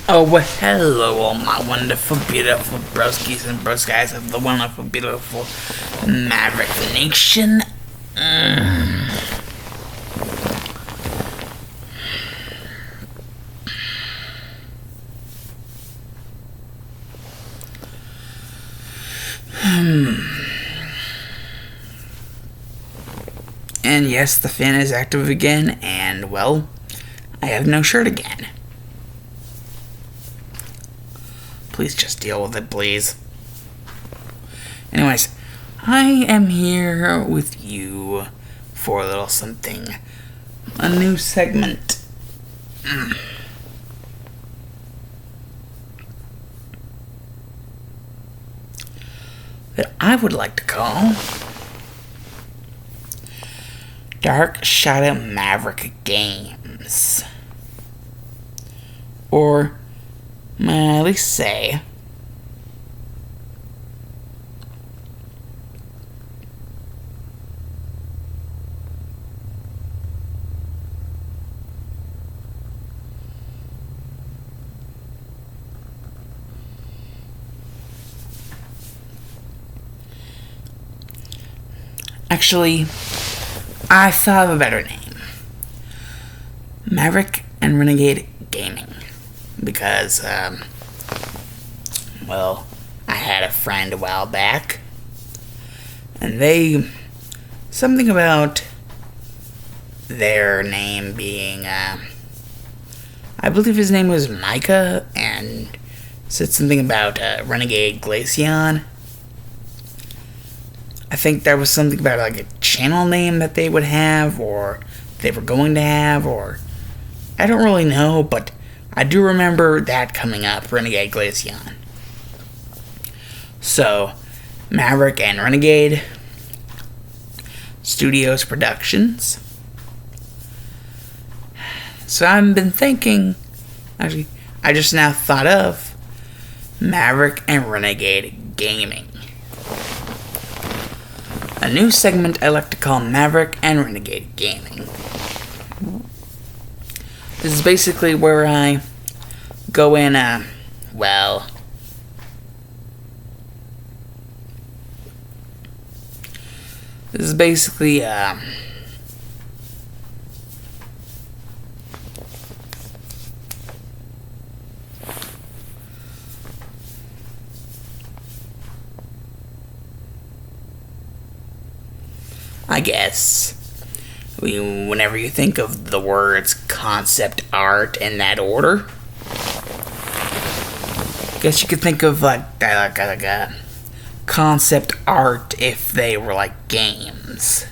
Oh, well, hello, all my wonderful, beautiful broskies and broskies of the wonderful, beautiful Maverick Nation. And yes, the fan is active again, and, well, I have no shirt again. Please just deal with it, please. Anyways, I am here with you for a little something. A new segment. That I would like to call Dark Shadow Maverick Games. Or may I at least say actually, I thought of a better name. Maverick and Renegade Gaming. Because, well, I had a friend a while back, and something about their name being, I believe his name was Micah, and said something about, Renegade Glaceon. I think there was something about, like, a channel name that they would have, or they were going to have, or I don't really know, but I do remember that coming up, Renegade Glaceon. So, Maverick and Renegade Studios Productions. So I've been thinking, actually, I just now thought of Maverick and Renegade Gaming. A new segment I like to call Maverick and Renegade Gaming. This is basically where I go in, well, this is basically, I guess, whenever you think of the words concept art in that order, I guess you could think of like a concept art if they were like games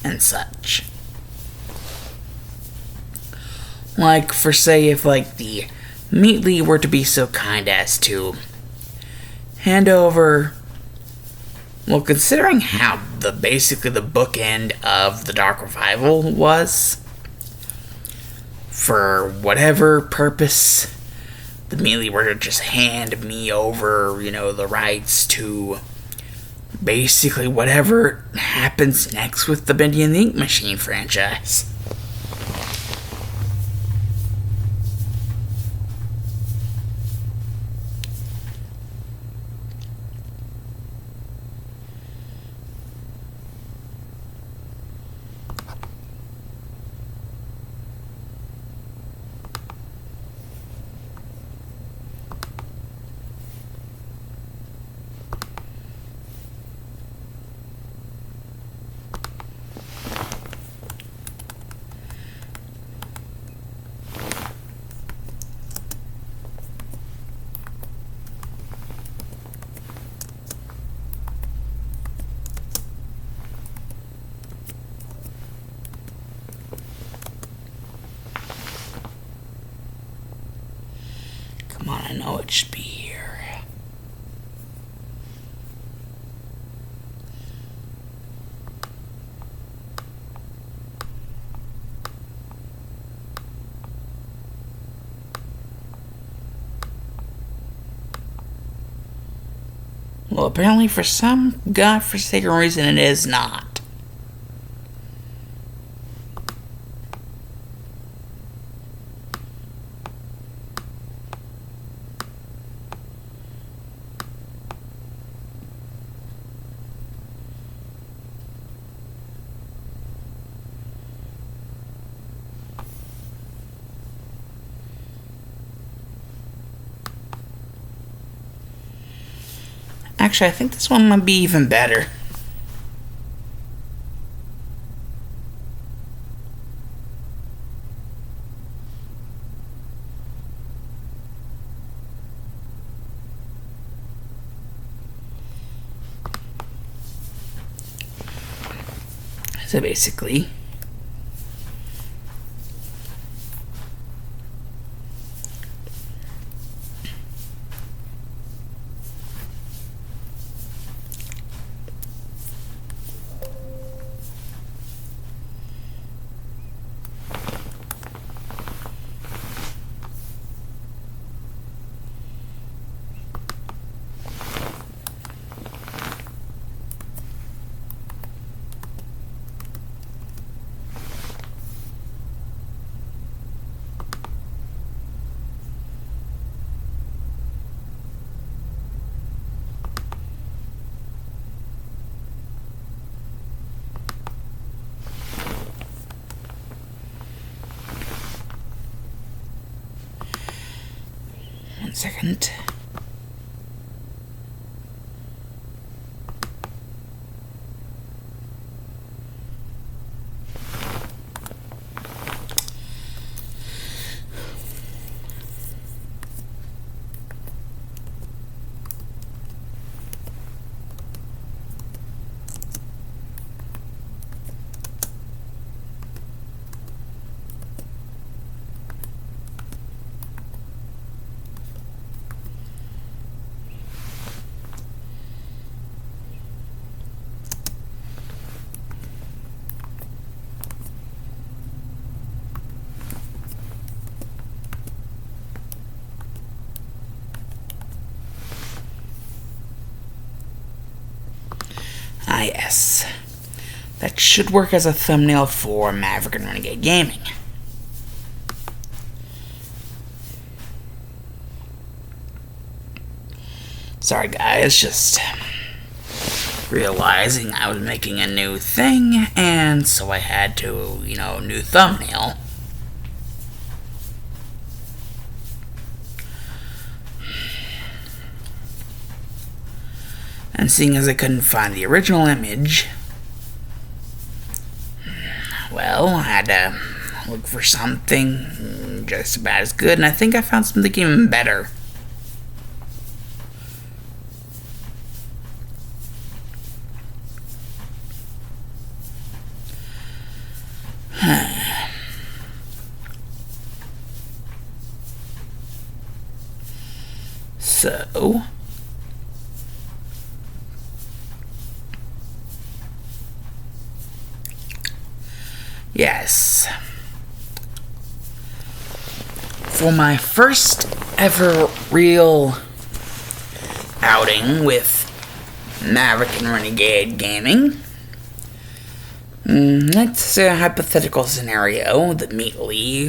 and such. Like, for say, if like the Meatly were to be so kind as to hand over, well, considering how basically the bookend of the Dark Revival was, for whatever purpose, the Meatly were to just hand me over, the rights to basically whatever happens next with the Bendy and the Ink Machine franchise. Come on, I know it should be here. Well, apparently for some godforsaken reason it is not. Actually, I think this one might be even better. So basically, one second. Ah, yes. That should work as a thumbnail for Maverick and Renegade Gaming. Sorry guys, just realizing I was making a new thing, and so I had to, new thumbnail. And seeing as I couldn't find the original image, well, I had to look for something just about as good, and I think I found something even better. So, yes, for my first ever real outing with Maverick and Renegade Gaming, let's say a hypothetical scenario that immediately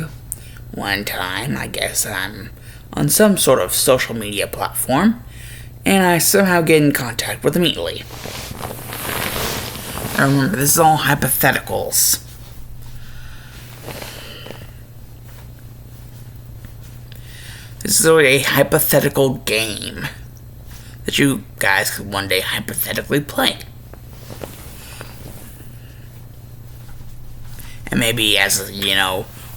one time, I guess I'm on some sort of social media platform, and I somehow get in contact with immediately. Now remember, this is all hypotheticals. This is a hypothetical game that you guys could one day hypothetically play. And maybe as,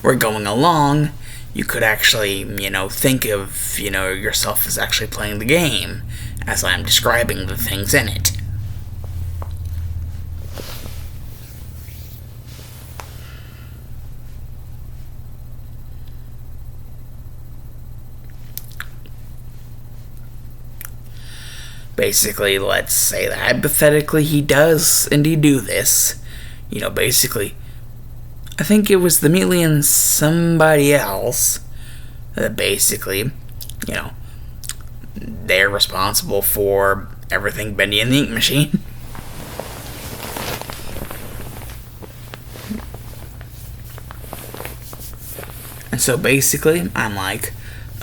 we're going along, you could actually, think of, yourself as actually playing the game as I'm describing the things in it. Basically, let's say that hypothetically he does indeed do this. Basically, I think it was the Mealy and somebody else that basically, they're responsible for everything Bendy and the Ink Machine. And so basically, I'm like,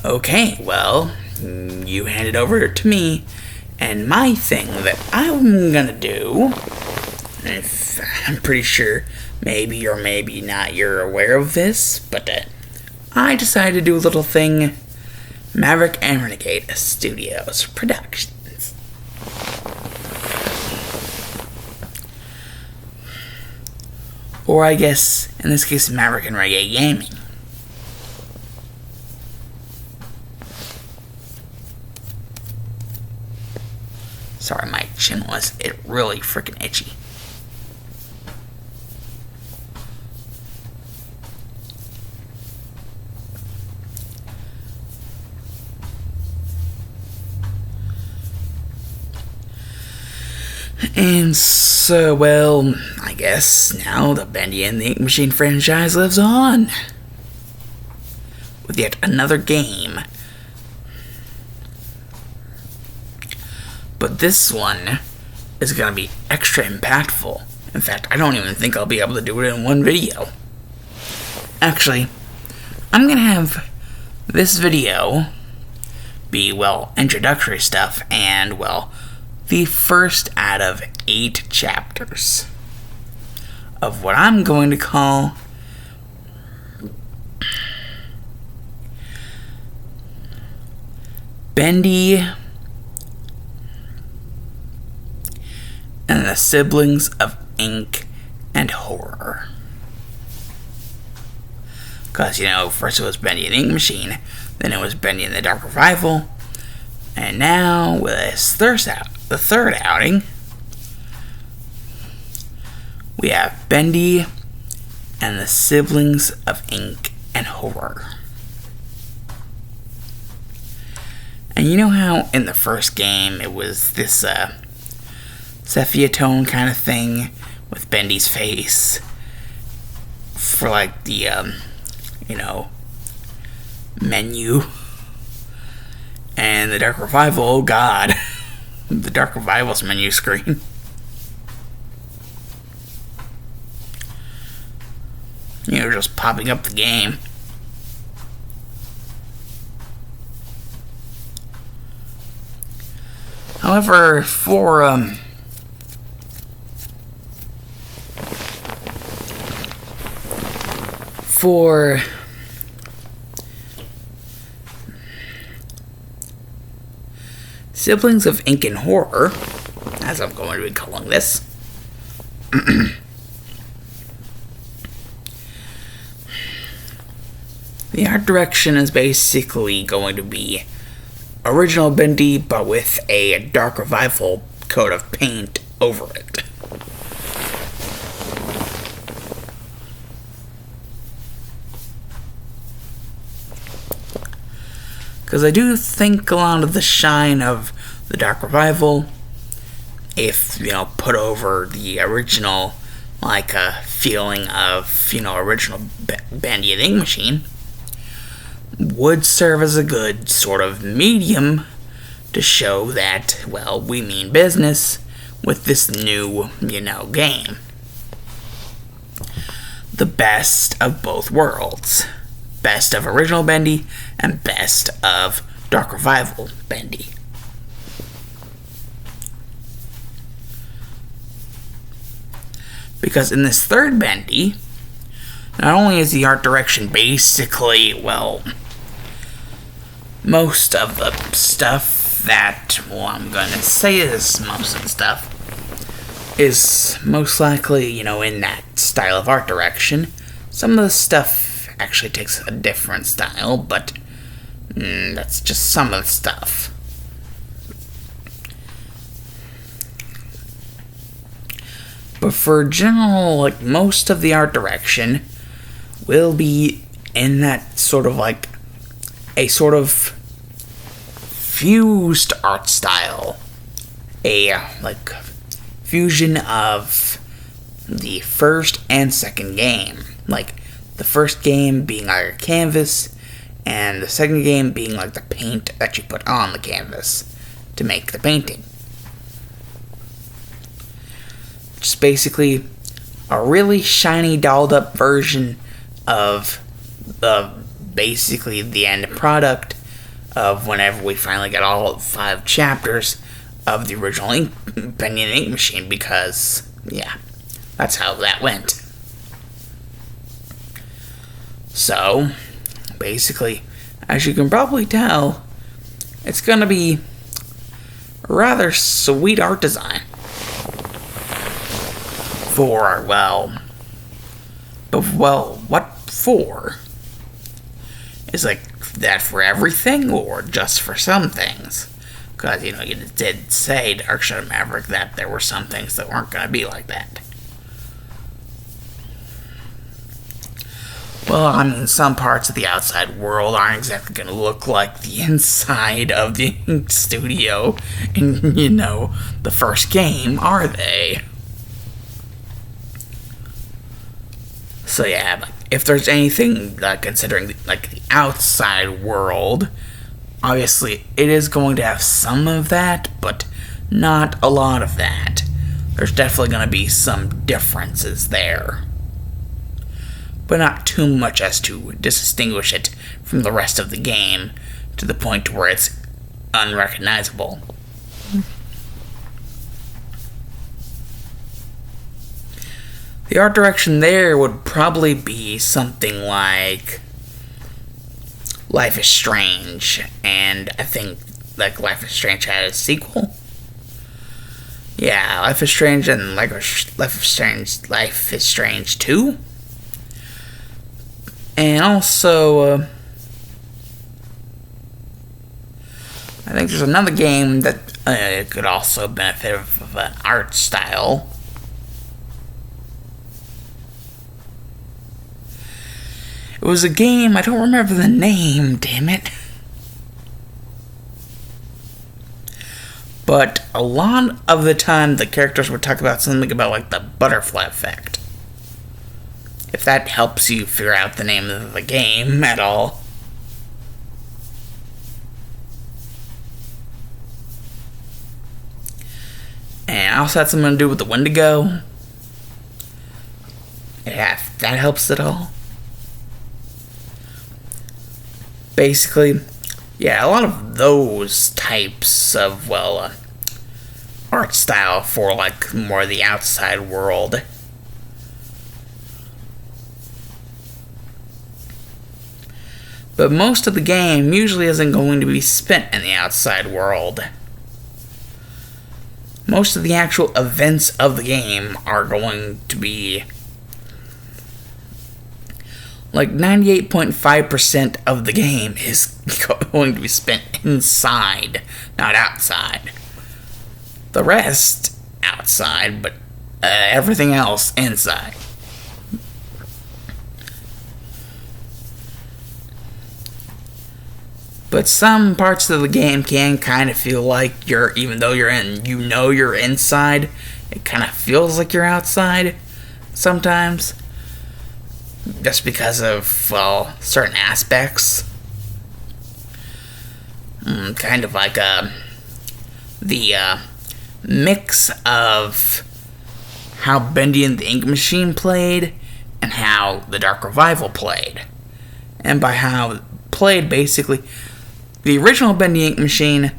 okay, well, you hand it over to me, and my thing that I'm gonna do, if I'm pretty sure maybe or maybe not you're aware of this, but I decided to do a little thing, Maverick and Renegade Studios Productions. Or I guess, in this case, Maverick and Renegade Gaming. Sorry, my chin was really freaking itchy. And so, well, I guess now the Bendy and the Ink Machine franchise lives on. With yet another game. But this one is going to be extra impactful. In fact, I don't even think I'll be able to do it in one video. Actually, I'm going to have this video be, well, introductory stuff and, well, the first out of 8 chapters of what I'm going to call Bendy and the Siblings of Ink and Horror. Because, you know, first it was Bendy and the Ink Machine, then it was Bendy and the Dark Revival, and now with this the third outing, we have Bendy and the Siblings of Ink and Horror. And you know how in the first game it was this sepia tone kind of thing with Bendy's face for like the you know, menu, and the Dark Revival, oh god, the Dark Revival's menu screen. You know, just popping up the game. However, for Siblings of Ink and Horror, as I'm going to be calling this, the art direction is basically going to be original Bendy, but with a Dark Revival coat of paint over it. Because I do think a lot of the shine of the Dark Revival, if, you know, put over the original, like, feeling of, you know, original Bendy and the Ink Machine, would serve as a good sort of medium to show that, well, we mean business with this new, you know, game. The best of both worlds. Best of original Bendy and best of Dark Revival Bendy. Because in this third Bendy, not only is the art direction basically, well, most of the stuff that, well, I'm going to say is most of the stuff is most likely, you know, in that style of art direction. Some of the stuff actually takes a different style, but that's just some of the stuff. But for general, like, most of the art direction will be in that sort of like a sort of fused art style. A like fusion of the first and second game. Like, the first game being like a canvas, and the second game being like the paint that you put on the canvas to make the painting. Just basically a really shiny, dolled up version of basically the end product of whenever we finally got all 5 chapters of the original Bendy and Ink Machine, because, yeah, that's how that went. So, basically, as you can probably tell, it's gonna be a rather sweet art design for, well, But, well, what for? Is like that for everything or just for some things? Because, you did say, Dark Shadow Maverick, that there were some things that weren't going to be like that. Well, I mean, some parts of the outside world aren't exactly going to look like the inside of the studio in, the first game, are they? So yeah, like, if there's anything, considering, the outside world, obviously it is going to have some of that, but not a lot of that. There's definitely going to be some differences there. But not too much as to distinguish it from the rest of the game to the point where it's unrecognizable. The art direction there would probably be something like Life is Strange, and I think Life is Strange had a sequel. Yeah, Life is Strange and Life is Strange 2. And also, I think there's another game that could also benefit of an art style. It was a game, I don't remember the name, damn it. But a lot of the time, the characters would talk about something about, the butterfly effect. If that helps you figure out the name of the game at all. And I also had something to do with the Wendigo. Yeah, if that helps at all. Basically, yeah, a lot of those types of, art style for, more the outside world. But most of the game usually isn't going to be spent in the outside world. Most of the actual events of the game are going to be 98.5% of the game is going to be spent inside, not outside. The rest outside, but everything else inside. But some parts of the game can kind of feel like even though you're you're inside, it kind of feels like you're outside sometimes. Just because of, certain aspects. Kind of like the mix of how Bendy and the Ink Machine played and how the Dark Revival played. And by how it played, basically, the original Bendy Ink Machine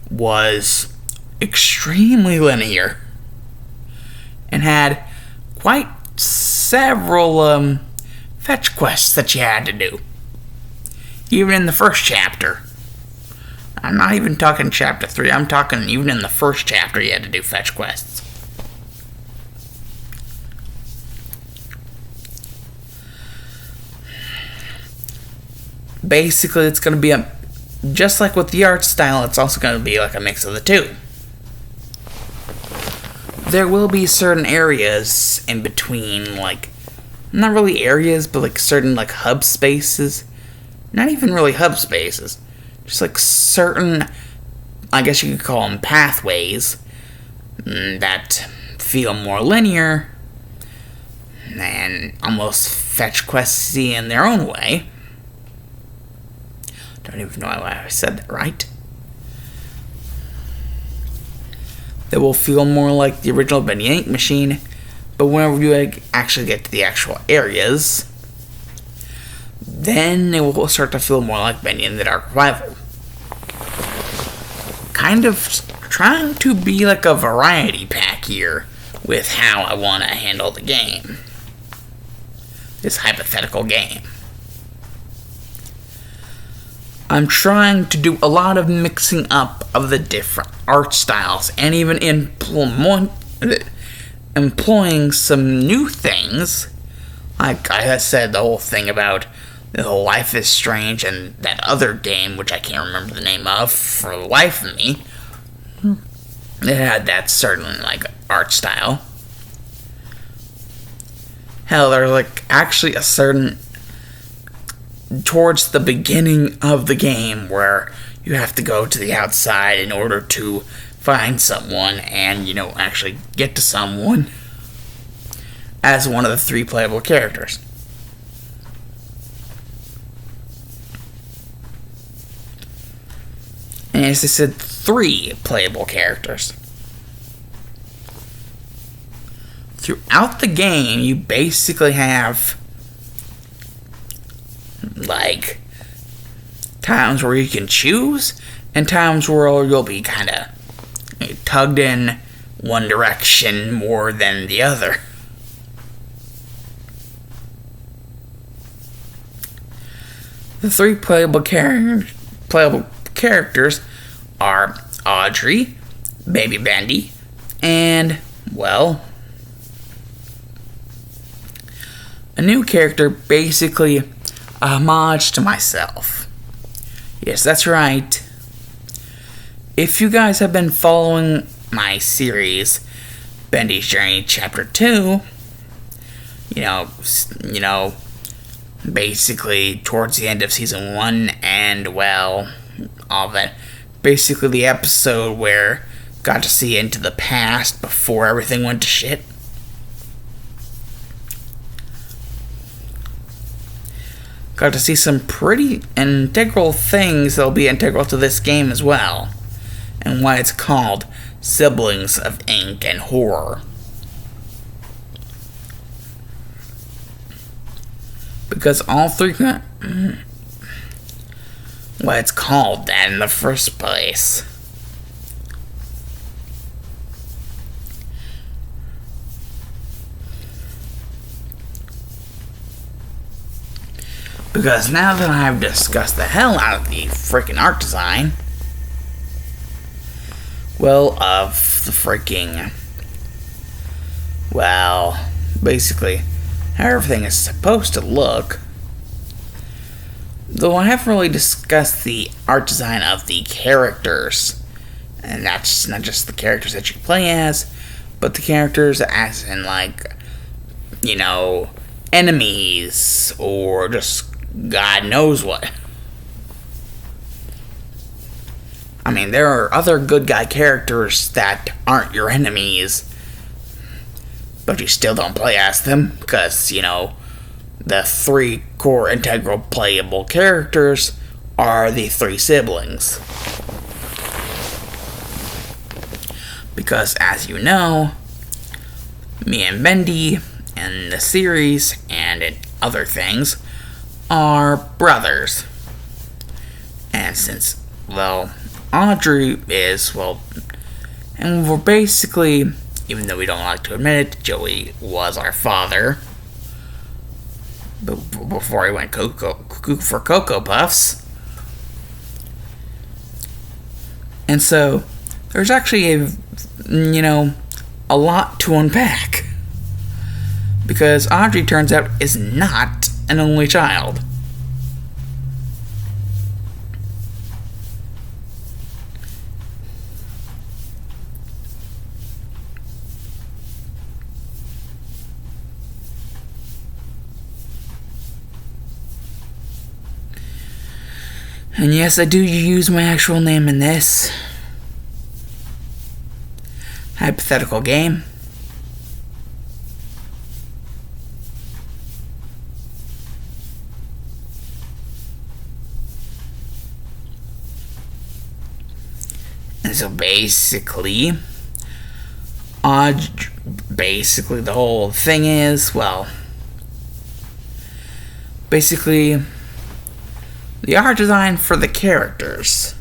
was extremely linear and had quite several fetch quests that you had to do. Even in the first chapter. I'm not even talking chapter 3, I'm talking even in the first chapter you had to do fetch quests. Basically, it's going to be just like with the art style, it's also going to be like a mix of the two. There will be certain areas in between, not really areas, but certain hub spaces. Not even really hub spaces. Just certain, I guess you could call them pathways, that feel more linear and almost fetch questy in their own way. Don't even know why I said that right. That will feel more like the original Bendy Ink Machine, but whenever you actually get to the actual areas, then it will start to feel more like Bendy and the Dark Revival. Kind of trying to be like a variety pack here with how I want to handle the game. This hypothetical game. I'm trying to do a lot of mixing up of the different art styles and even employing some new things, like I said, the whole thing about the whole Life is Strange and that other game, which I can't remember the name of for the life of me, it had that certain, like, art style. Hell, there's, like, actually a certain, towards the beginning of the game, where you have to go to the outside in order to find someone and, actually get to someone as one of the 3 playable characters. And as I said, 3 playable characters. Throughout the game, you basically have, like, times where you can choose, and times where you'll be kind of tugged in one direction more than the other. The 3 playable characters are Audrey, Baby Bendy, and, well, a new character, basically a homage to myself. Yes, that's right. If you guys have been following my series, Bendy's Journey Chapter 2, basically towards the end of Season 1 and, well, all that. Basically the episode where got to see into the past before everything went to shit. Got to see some pretty integral things that'll be integral to this game as well. And why it's called Siblings of Ink and Horror. Because all 3... why it's called that in the first place. Because now that I've discussed the hell out of the freaking art design, well, of the freaking, well, basically how everything is supposed to look, though I haven't really discussed the art design of the characters, and that's not just the characters that you play as, but the characters as in, like, enemies, or just God knows what. I mean, there are other good guy characters that aren't your enemies, but you still don't play as them, because, the 3 core integral playable characters are the 3 siblings. Because, as you know, me and Bendy in the series and in other things are brothers. And since, well, Audrey is, well, and we're basically, even though we don't like to admit it, Joey was our father before he went cuckoo for Cocoa Puffs. And so there's actually a lot to unpack, because Audrey, turns out, is not an only child. And yes, I do use my actual name in this hypothetical game. And so basically, the whole thing is, well, basically, the art design for the characters.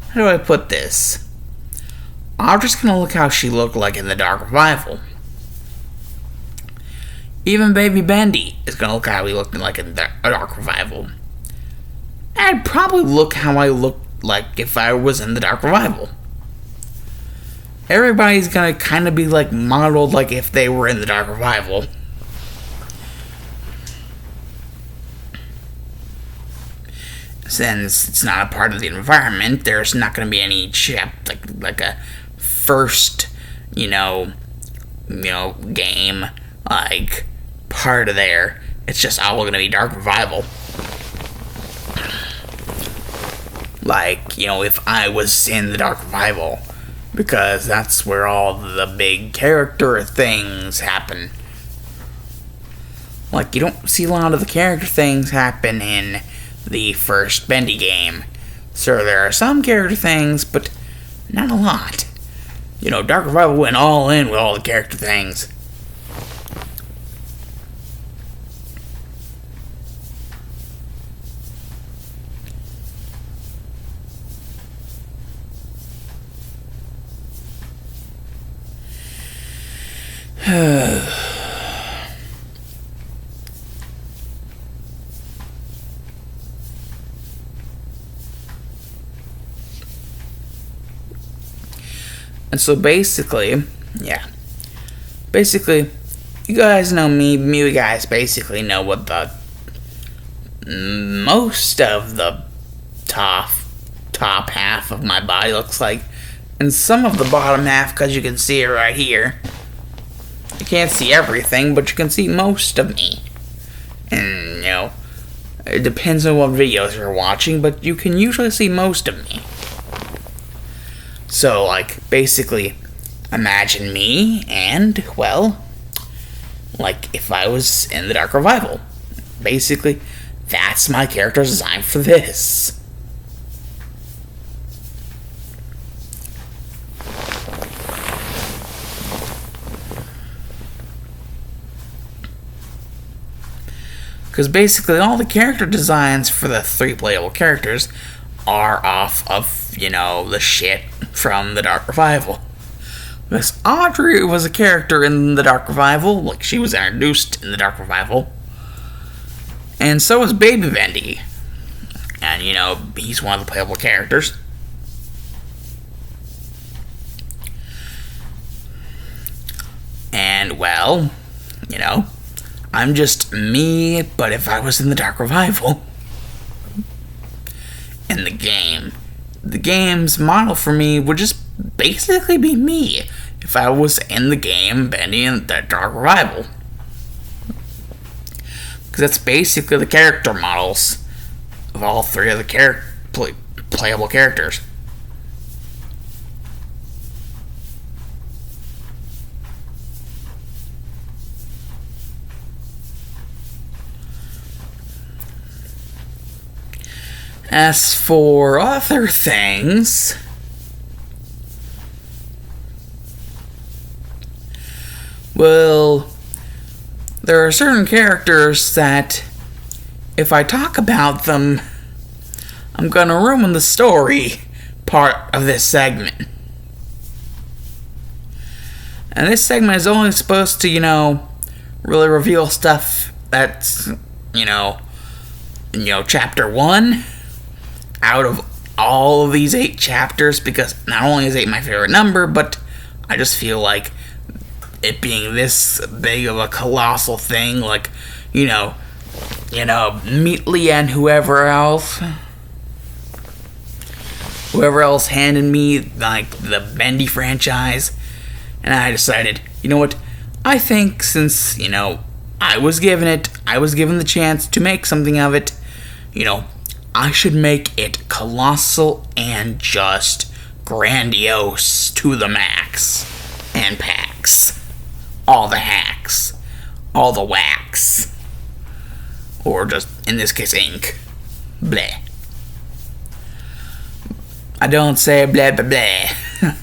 How do I put this? I'm just gonna look how she looked like in the Dark Revival. Even Baby Bendy is gonna look how he looked like in the Dark Revival. I'd probably look how I looked like if I was in the Dark Revival. Everybody's gonna kind of be like modeled like if they were in the Dark Revival. since it's not a part of the environment, there's not going to be any like a first, game like part of there. It's just all going to be Dark Revival. Like, if I was in the Dark Revival, because that's where all the big character things happen. Like, you don't see a lot of the character things happen in the first Bendy game. So there are some character things, but not a lot. Dark Revival went all in with all the character things. And so basically, you guys know me. You guys basically know what the most of the top half of my body looks like, and some of the bottom half, because you can see it right here. You can't see everything, but you can see most of me. And it depends on what videos you're watching, but you can usually see most of me. So, basically, imagine me and, if I was in the Dark Revival. Basically, that's my character design for this. Because basically, all the character designs for the 3 playable characters are off of, the shit from the Dark Revival. Miss Audrey was a character in the Dark Revival, she was introduced in the Dark Revival. And so was Baby Bendy. And, he's one of the playable characters. And, I'm just me, but if I was in the Dark Revival. In the game's model for me would just basically be me if I was in the game Bendy in the Dark Revival. Because that's basically the character models of all 3 of the playable characters. As for other things, there are certain characters that, if I talk about them, I'm gonna ruin the story part of this segment. And this segment is only supposed to, really reveal stuff that's, chapter 1. Out of all of these 8 chapters, because not only is 8 my favorite number, but I just feel like it being this big of a colossal thing, Meatley and whoever else handed me the Bendy franchise, and I decided, what, I think since I was given the chance to make something of it, I should make it colossal and just grandiose to the max. And packs. All the hacks. All the wax. Or just, in this case, ink. Bleh. I don't say blah blah blah.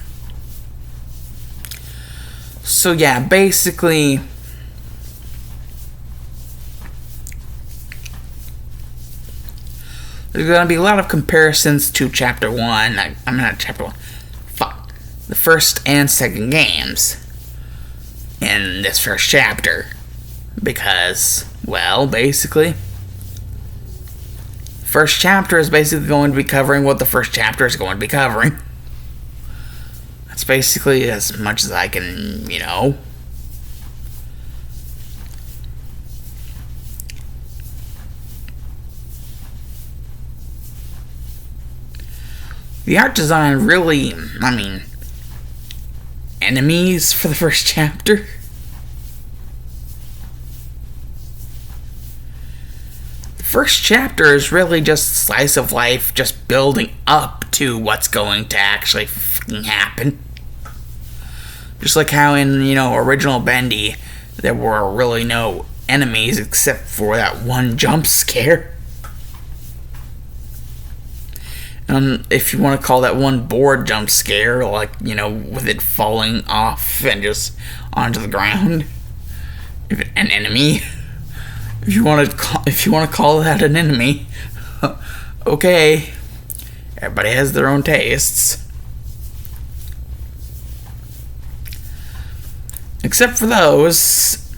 So yeah, basically, there's going to be a lot of comparisons to Chapter 1. I'm not Chapter 1. Fuck. The first and second games in this first chapter. Because, basically, first chapter is basically going to be covering what the first chapter is going to be covering. That's basically as much as I can, The art design really, enemies for the first chapter. The first chapter is really just slice of life, just building up to what's going to actually fucking happen. Just like how in, original Bendy, there were really no enemies except for that one jump scare. If you want to call that one board jump scare, like, with it falling off and just onto the ground, an enemy. If you want to call that an enemy, okay. Everybody has their own tastes. Except for those,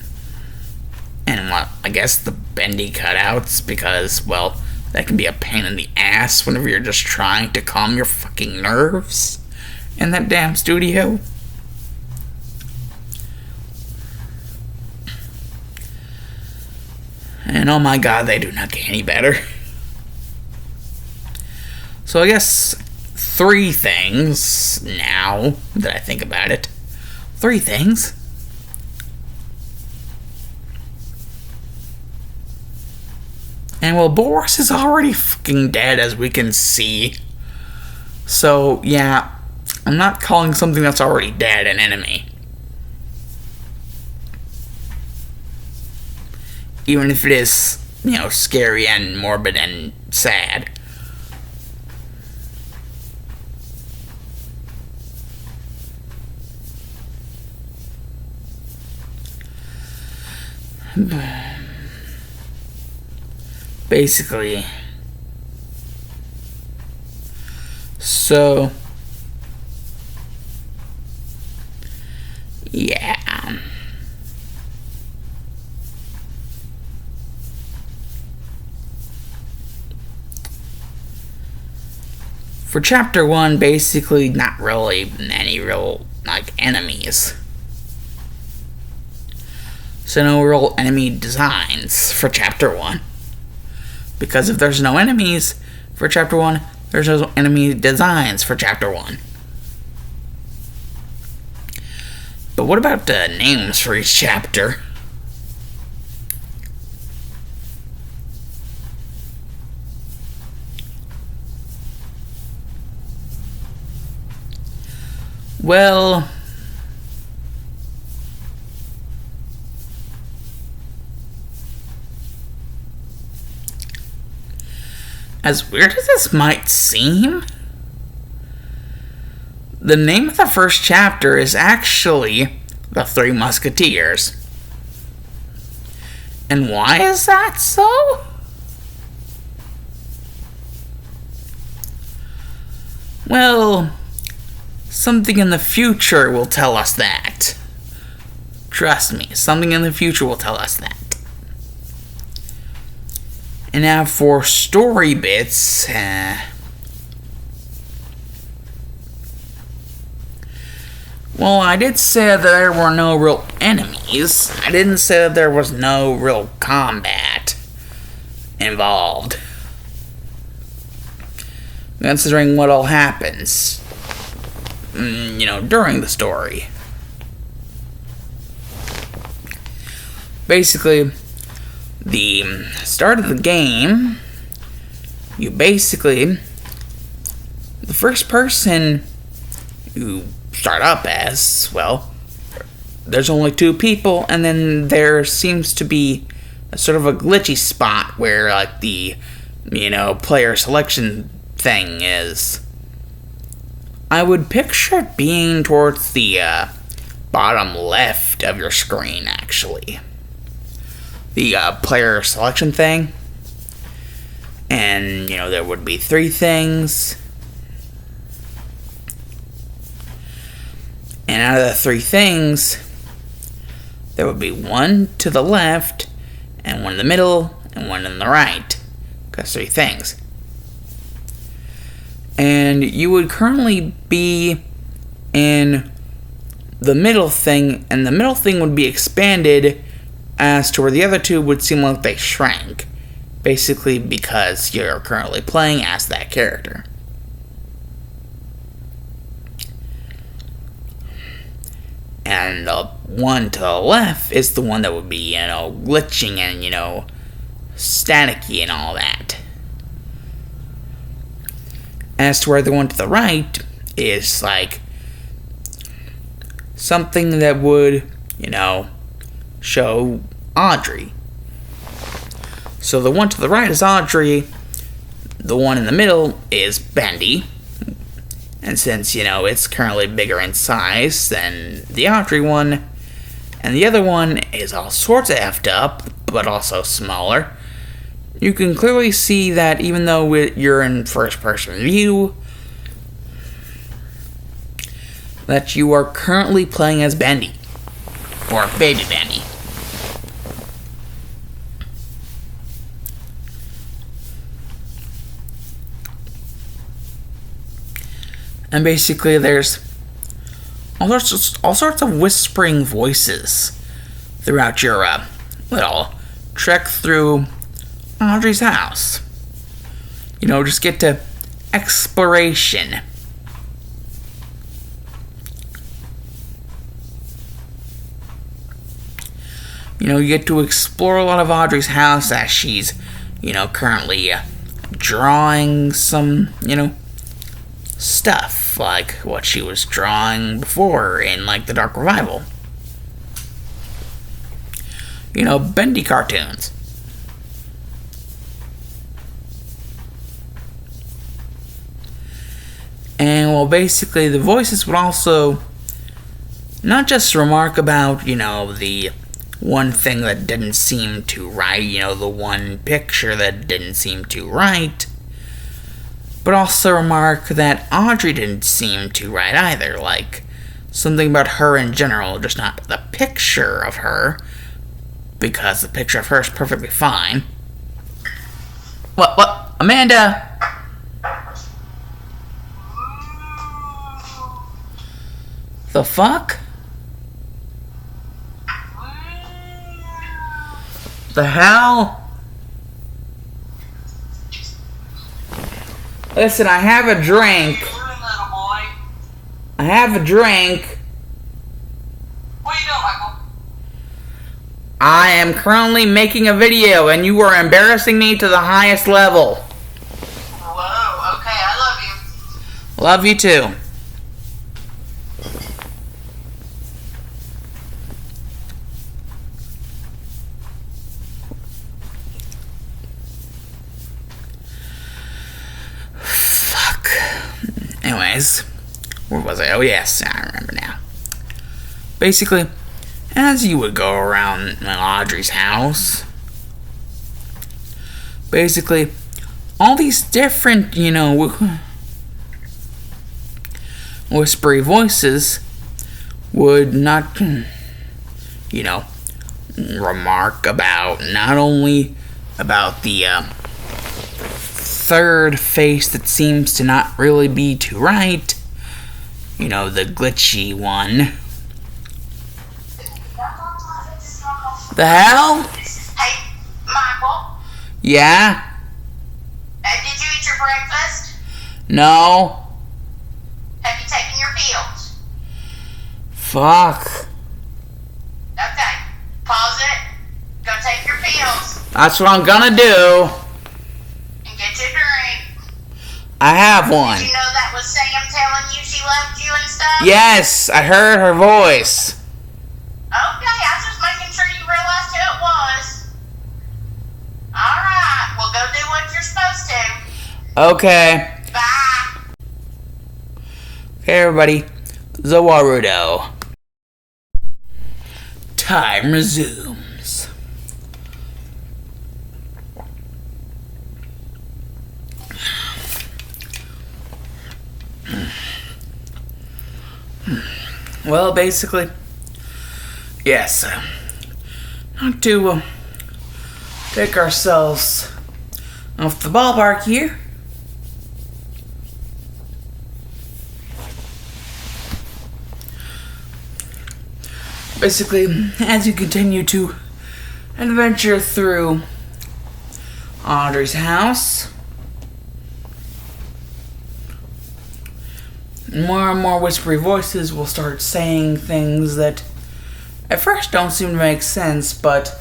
and I guess the Bendy cutouts, because, well, that can be a pain in the ass whenever you're just trying to calm your fucking nerves in that damn studio. And oh my god, they do not get any better. So I guess 3 things now that I think about it. 3 things. And well, Boris is already fucking dead, as we can see. So, yeah, I'm not calling something that's already dead an enemy. Even if it is, scary and morbid and sad. Basically. So, yeah. For chapter 1, basically not really any real, enemies. So no real enemy designs for chapter 1. Because if there's no enemies for chapter 1, there's no enemy designs for chapter 1. But what about the names for each chapter? Well, as weird as this might seem, the name of the first chapter is actually The Three Musketeers. And why is that so? Well, something in the future will tell us that. Trust me, something in the future will tell us that. And now for story bits, well, I did say that there were no real enemies. I didn't say that there was no real combat involved. Considering what all happens, during the story. Basically, the start of the game, the first person you start up as, well, there's only 2 people, and then there seems to be a sort of a glitchy spot where, the, player selection thing is. I would picture it being towards the bottom left of your screen, actually. The player selection thing. And, there would be 3 things. And out of the 3 things, there would be 1 to the left, and 1 in the middle, and 1 in the right. Because 3 things. And you would currently be in the middle thing, and the middle thing would be expanded as to where the other 2 would seem like they shrank. Basically because you're currently playing as that character. And the one to the left is the one that would be, glitching and, staticky and all that. As to where the one to the right is like something that would, show Audrey. So the one to the right is Audrey, the one in the middle is Bendy. And since, it's currently bigger in size than the Audrey one, and the other one is all sorts of effed up, but also smaller, you can clearly see that even though you're in first-person view, that you are currently playing as Bendy, or Baby Bendy. And basically, there's all sorts of whispering voices throughout your little trek through Audrey's house. Just get to exploration. You get to explore a lot of Audrey's house as she's, currently drawing some, stuff like what she was drawing before in the Dark Revival. Bendy cartoons. And basically the voices would also not just remark about, the one thing that didn't seem to right, the one picture that didn't seem to right, but also remark that Audrey didn't seem to right either, like something about her in general, just not the picture of her, because the picture of her is perfectly fine. What? Amanda? The fuck? The hell? Listen, I have a drink. I have a drink. What are you doing, Michael? I am currently making a video, and you are embarrassing me to the highest level. Whoa, okay, I love you. Love you too. Anyways, where was I? Oh yes, I remember now. Basically, as you would go around Audrey's house, basically, all these different, whispery voices would not, remark about not only about the third face that seems to not really be too right, the glitchy one. The hell? Hey, Michael. Yeah? Did you eat your breakfast? No. Have you taken your pills? Fuck. Okay, pause it. Go take your pills. That's what I'm gonna do. And get your drink. I have one. Did you know that was Sam telling you she loved you and stuff? Yes, I heard her voice. Okay, I was just making sure you realized who it was. Alright, well go do what you're supposed to. Okay. Bye. Okay, everybody. Zawarudo. Time resumes. Well, basically, yes, not to take ourselves off the ballpark here. Basically, as you continue to adventure through Audrey's house, more and more whispery voices will start saying things that at first don't seem to make sense, but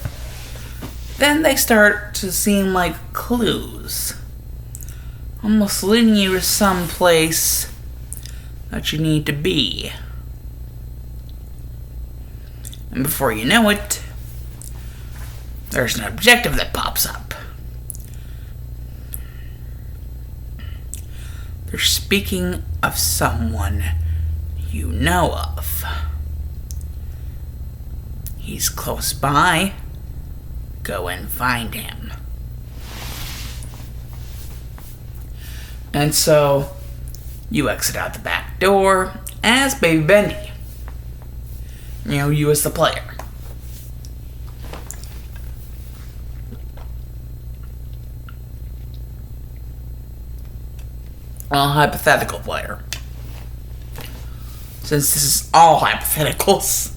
then they start to seem like clues, almost leading you to some place that you need to be. And before you know it, there's an objective that pops up. They're speaking of someone you know of. He's close by. Go and find him. And so, you exit out the back door as Baby Bendy. You know, you as the player. Well, hypothetical player. Since this is all hypotheticals.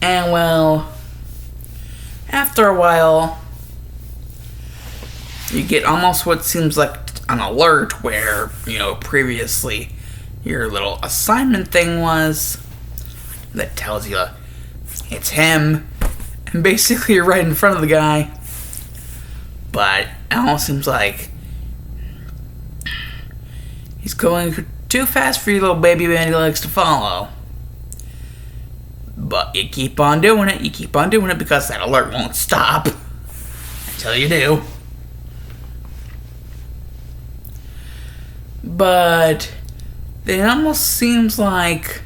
And well, after a while, you get almost what seems like an alert where, you know, previously your little assignment thing was that tells you it's him, and basically you're right in front of the guy, but it almost seems like he's going too fast for your little baby Bendy legs to follow. But you keep on doing it, because that alert won't stop until you do. But it almost seems like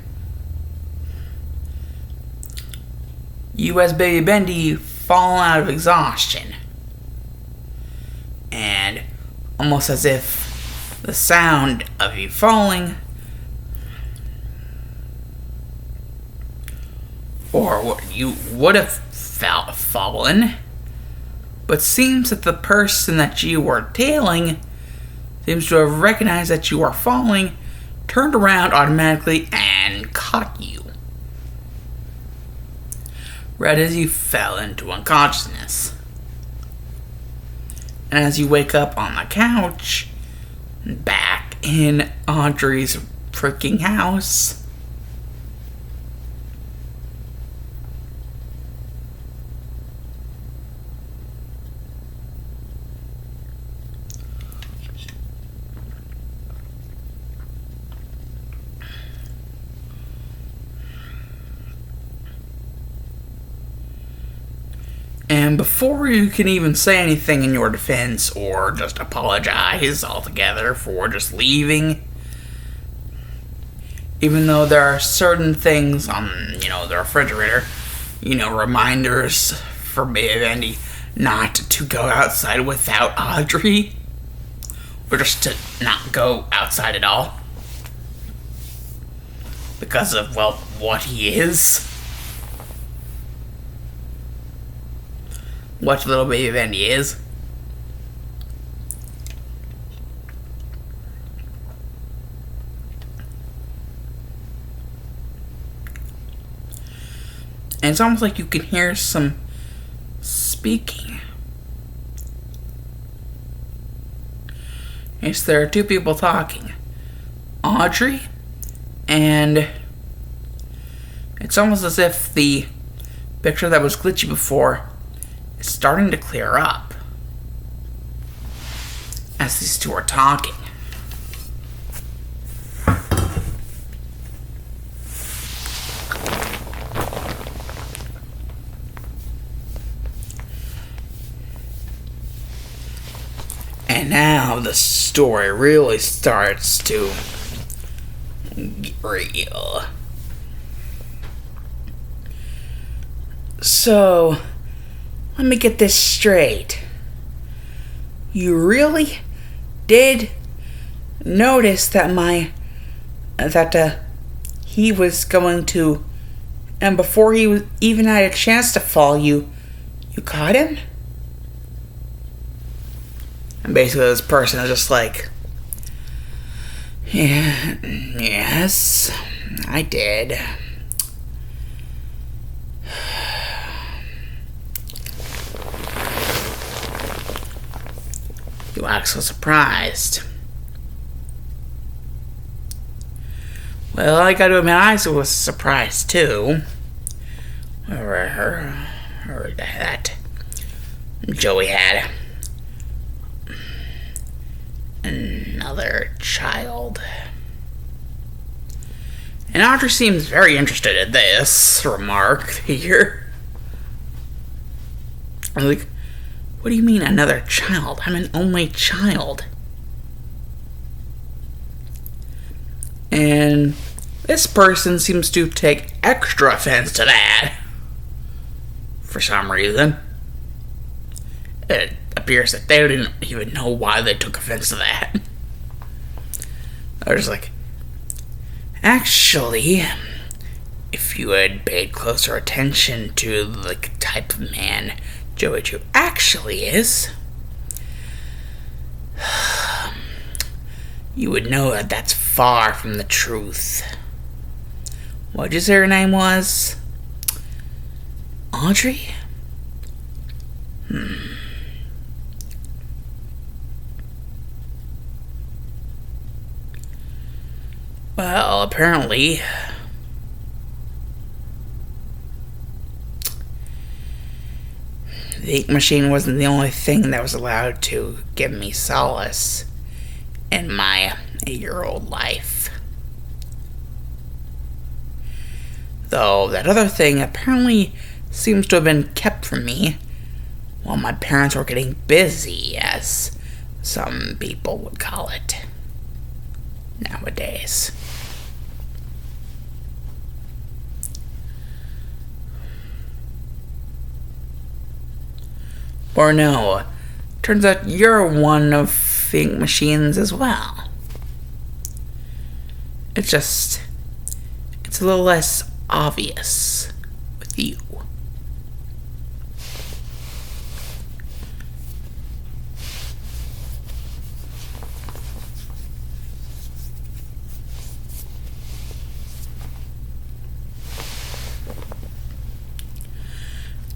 you as Baby Bendy fall out of exhaustion. And almost as if the sound of you falling, or what you would have fallen, but seems that the person that you were tailing seems to have recognized that you are falling, turned around automatically, and caught you. Right as you fell into unconsciousness. And as you wake up on the couch, back in Audrey's freaking house, and before you can even say anything in your defense or just apologize altogether for just leaving, even though there are certain things on, the refrigerator, reminders for Baby Bendy not to go outside without Audrey, or just to not go outside at all, because of, what he is. What little Baby Bendy is. And it's almost like you can hear some speaking. Yes, there are two people talking. Audrey, and it's almost as if the picture that was glitchy before is starting to clear up as these two are talking. And now the story really starts to get real. So, let me get this straight. You really did notice that he was going to, and before he even had a chance to fall, you caught him? And basically this person is just like, yeah, yes, I did. You act so surprised. Well, I gotta admit, I was surprised too. Or that Joey had another child. And Audrey seems very interested in this remark here. I'm like, what do you mean another child? I'm an only child. And this person seems to take extra offense to that. For some reason. It appears that they didn't even know why they took offense to that. They're just like, actually, if you had paid closer attention to the type of man Joey Ch1 actually is, you would know that that's far from the truth. What'd you say her name was? Audrey? Well, apparently the ink machine wasn't the only thing that was allowed to give me solace in my 8-year-old life. Though that other thing apparently seems to have been kept from me while my parents were getting busy, as some people would call it nowadays. Or no, turns out you're one of the ink machines as well. It's a little less obvious with you.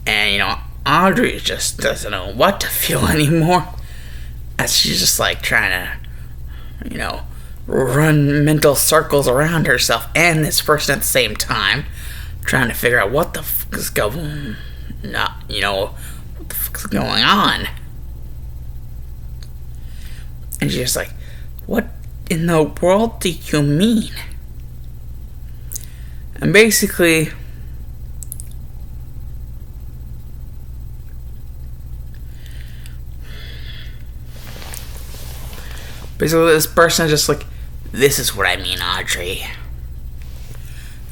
And Audrey just doesn't know what to feel anymore, as she's just like trying to, run mental circles around herself and this person at the same time, trying to figure out what the fuck is going on. And she's just like, what in the world do you mean? And basically, this person is just like, this is what I mean, Audrey.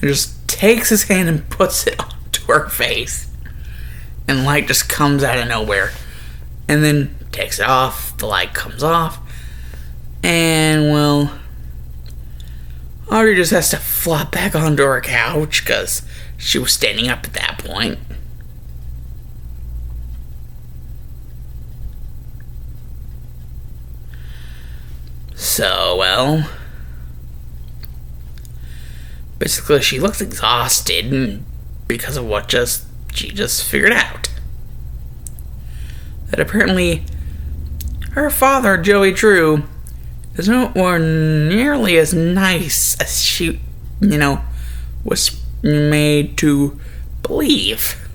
And just takes his hand and puts it onto her face. And light just comes out of nowhere. And then takes it off, the light comes off. And, well, Audrey just has to flop back onto her couch because she was standing up at that point. So, well, basically she looks exhausted because of what she just figured out. That apparently her father, Joey Ch1, is nowhere nearly as nice as she, was made to believe.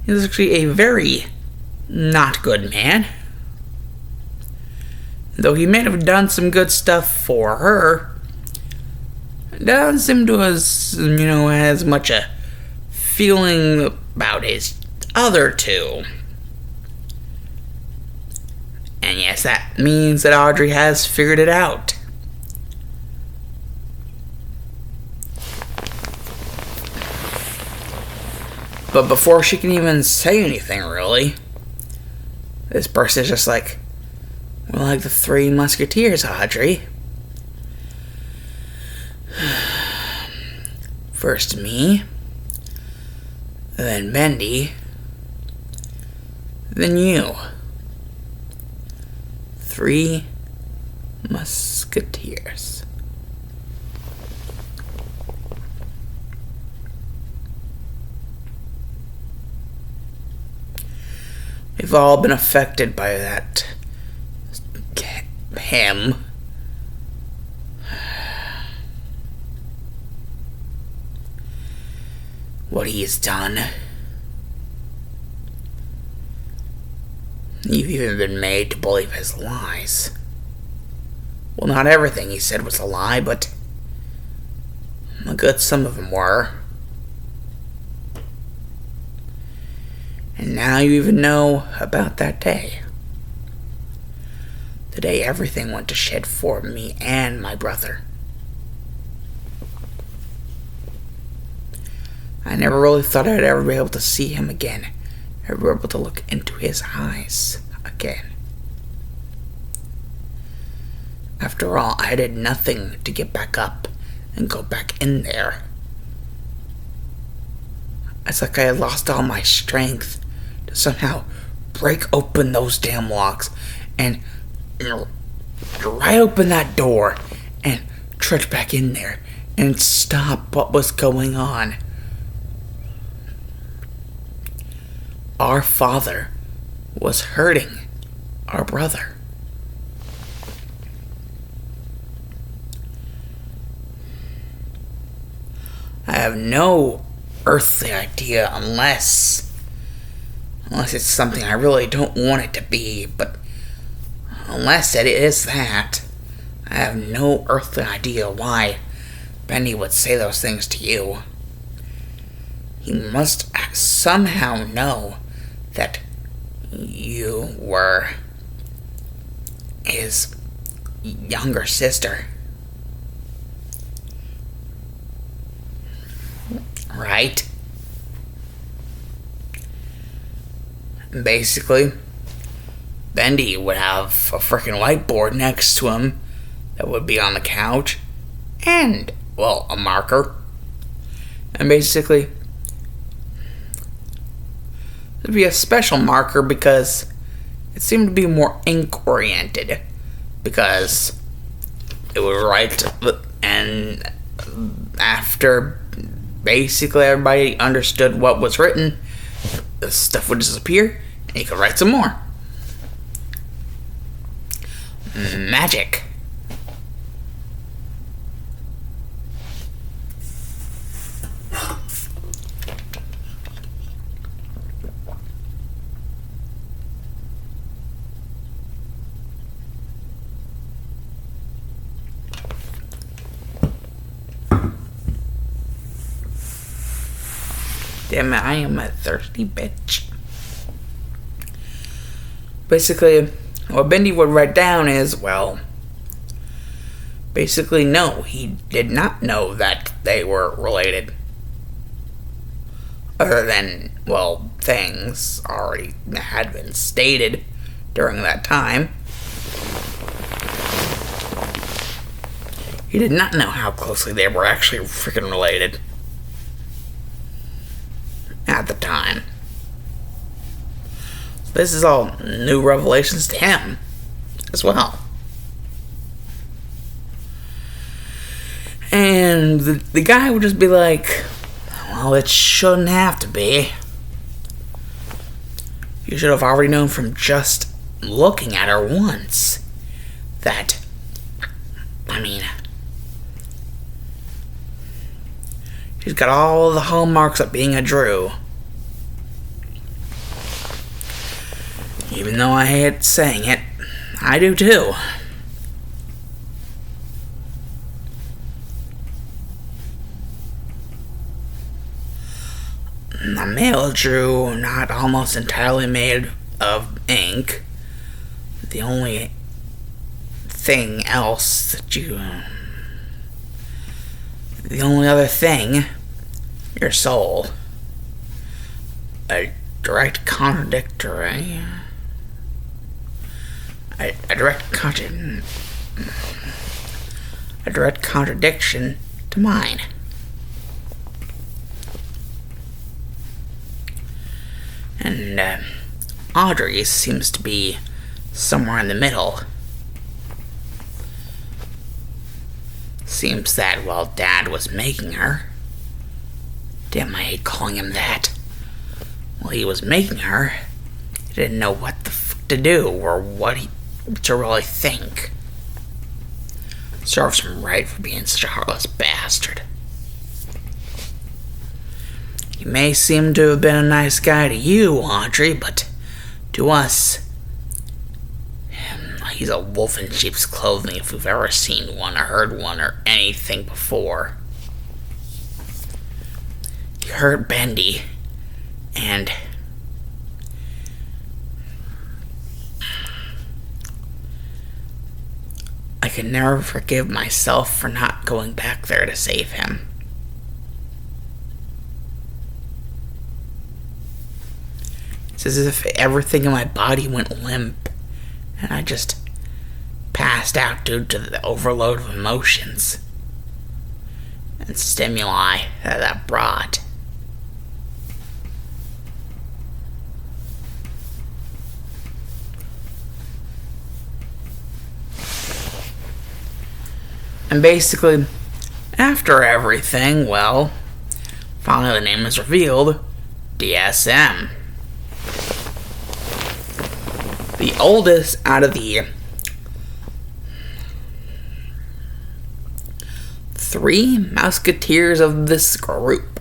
He's actually a very not good man. Though he may have done some good stuff for her, it doesn't seem to as much a feeling about his other two. And yes, that means that Audrey has figured it out. But before she can even say anything, really, this person is just like, we're like the Three Musketeers, Audrey. First me, then Bendy, then you. Three Musketeers. We've all been affected by that him. What he has done. You've even been made to believe his lies. Well, not everything he said was a lie, but a good some of them were. And now you even know about that day. The day everything went to shit for me and my brother. I never really thought I'd ever be able to see him again. Ever be able to look into his eyes again. After all, I did nothing to get back up and go back in there. It's like I had lost all my strength to somehow break open those damn locks and right open that door and trudge back in there and stop what was going on. Our father was hurting our brother. I have no earthly idea unless it's something I really don't want it to be, but unless it is that, I have no earthly idea why Bendy would say those things to you. He must somehow know that you were his younger sister. Right? Basically, Bendy would have a freaking whiteboard next to him that would be on the couch, and, well, a marker. And basically, it'd be a special marker because it seemed to be more ink-oriented, because it would write, and after basically everybody understood what was written, the stuff would disappear, and you could write some more. Magic. Damn it, I am a thirsty bitch. Basically, what Bendy would write down is, well, basically, no, he did not know that they were related. Other than, well, things already had been stated during that time. He did not know how closely they were actually freaking related at the time. This is all new revelations to him as well. And the guy would just be like, well, it shouldn't have to be. You should have already known from just looking at her once that, I mean, she's got all the hallmarks of being a Drew. Even though I hate saying it, I do too. A male Drew, not almost entirely made of ink. The only thing else that the only other thing, your soul. A direct contradictory. A direct contradiction to mine. And Audrey seems to be somewhere in the middle. Seems that while Dad was making her, damn, I hate calling him that. While he was making her, he didn't know what the f to do or what to really think. Serves him right for being such a heartless bastard. He may seem to have been a nice guy to you, Audrey, but to us, he's a wolf in sheep's clothing if we've ever seen one or heard one or anything before. He hurt Bendy, and I can never forgive myself for not going back there to save him. It's as if everything in my body went limp, and I just passed out due to the overload of emotions and stimuli that brought. And basically, after everything, well, finally the name is revealed, DSM. The oldest out of the 3 musketeers of this group.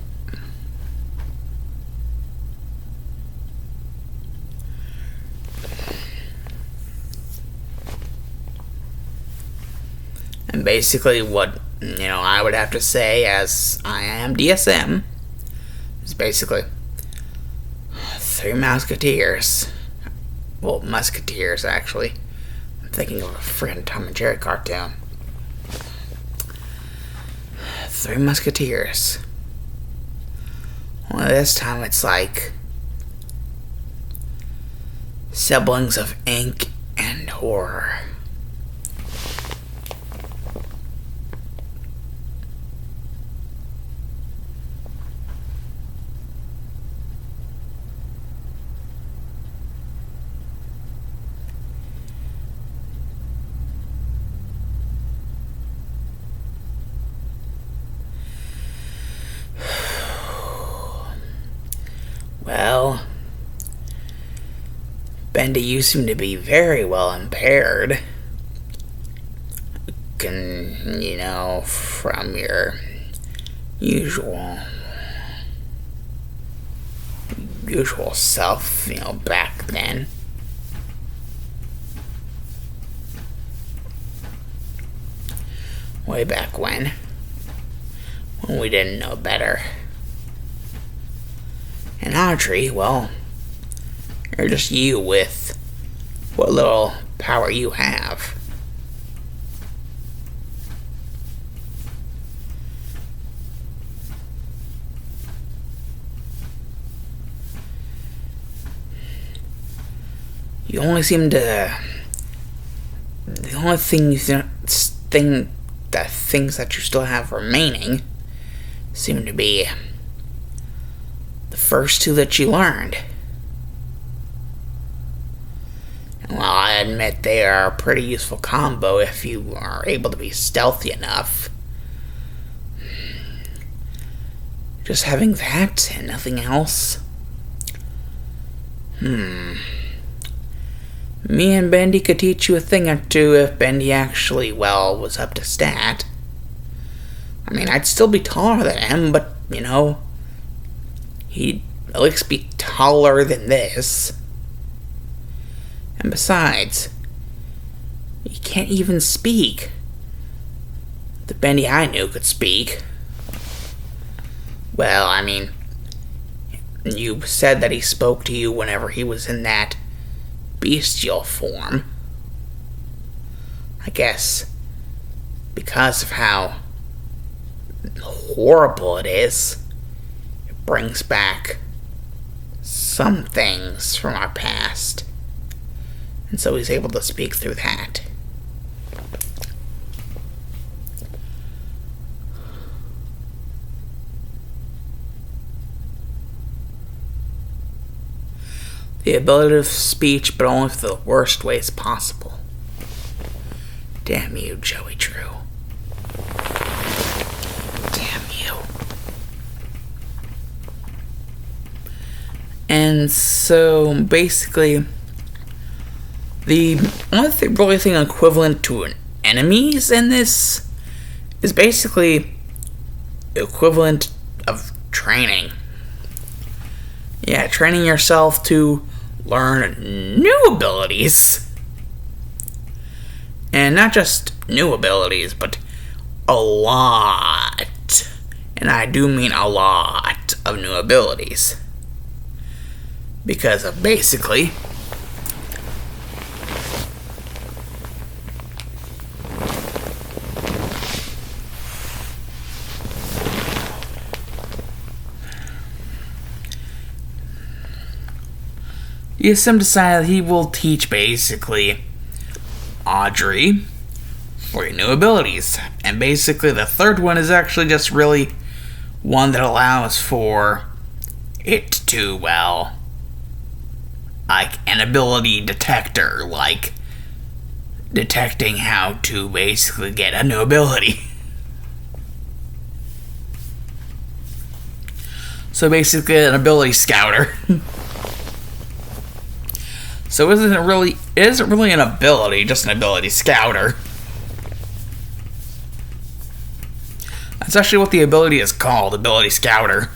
And basically what, I would have to say, as I am DSM, is basically 3 musketeers. Well, musketeers, actually. I'm thinking of a friggin' Tom and Jerry cartoon. 3 musketeers. Well, this time it's like siblings of ink and horror. Well, Bendy, you seem to be very well impaired. From your usual self, back then. Way back when we didn't know better. And Audrey, well, you're just you with what little power you have. You only seem to... The only things that you still have remaining seem to be the first 2 that you learned. And while I admit they are a pretty useful combo if you are able to be stealthy enough, just having that and nothing else. Me and Bendy could teach you a thing or 2 if Bendy actually, was up to stat. I mean, I'd still be taller than him, but, he'd at least be taller than this. And besides, he can't even speak. The Bendy I knew could speak. Well, I mean, you said that he spoke to you whenever he was in that bestial form. I guess because of how horrible it is, it brings back some things from our past. And so he's able to speak through that. The ability of speech, but only for the worst ways possible. Damn you, Joey Drew. Damn you. And so, basically, the only really thing equivalent to an enemies in this is basically equivalent of training. Yeah, training yourself to learn new abilities. And not just new abilities, but a lot. And I do mean a lot of new abilities. Because of basically Sim decided he will teach basically Audrey 3 new abilities. And basically the third one is actually just really one that allows for it to, well, like an ability detector, like detecting how to basically get a new ability. So basically an ability scouter. So it isn't really an ability, just an ability scouter. That's actually what the ability is called, ability scouter.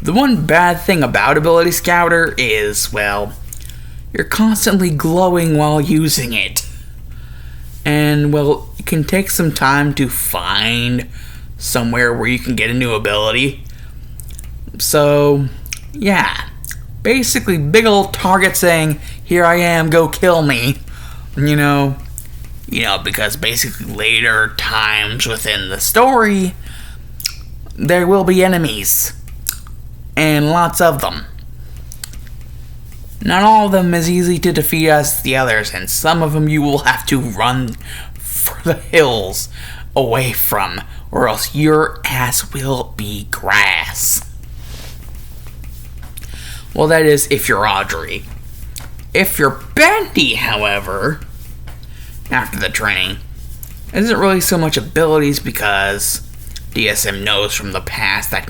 The one bad thing about ability scouter is, well, you're constantly glowing while using it. And, well, it can take some time to find somewhere where you can get a new ability. So, yeah. Basically, big old target saying, "Here I am, go kill me." You know, because basically later times within the story, there will be enemies. And lots of them. Not all of them as easy to defeat as the others, and some of them you will have to run for the hills away from, or else your ass will be grass. Well, that is if you're Audrey. If you're Bendy, however, after the training, it isn't really so much abilities because DSM knows from the past that,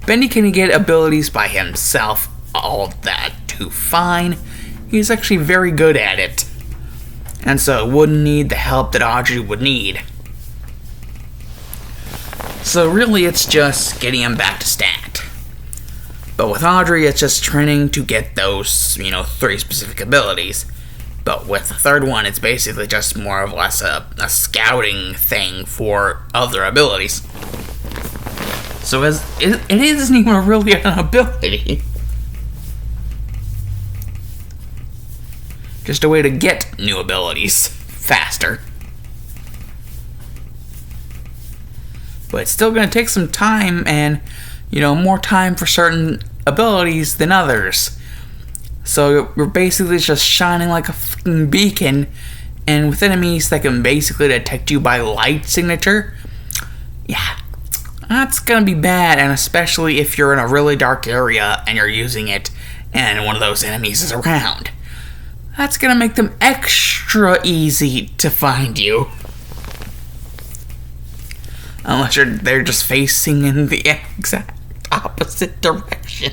Bendy can get abilities by himself, all that too fine. He's actually very good at it. And so wouldn't need the help that Audrey would need. So really it's just getting him back to stat. But with Audrey, it's just training to get those, 3 specific abilities. But with the third one, it's basically just more or less a scouting thing for other abilities. So it isn't even really an ability. Just a way to get new abilities faster. But it's still going to take some time and, more time for certain abilities than others. So you're basically just shining like a fucking beacon, and with enemies that can basically detect you by light signature, yeah, that's gonna be bad, and especially if you're in a really dark area and you're using it and one of those enemies is around. That's gonna make them extra easy to find you. Unless they're just facing in the exact opposite direction.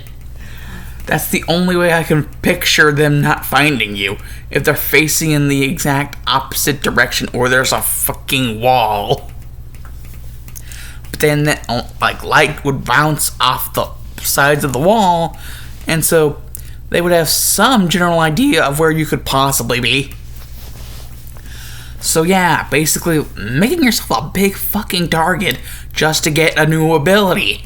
That's the only way I can picture them not finding you. If they're facing in the exact opposite direction or there's a fucking wall. But then light would bounce off the sides of the wall, and so they would have some general idea of where you could possibly be. So yeah, basically making yourself a big fucking target just to get a new ability.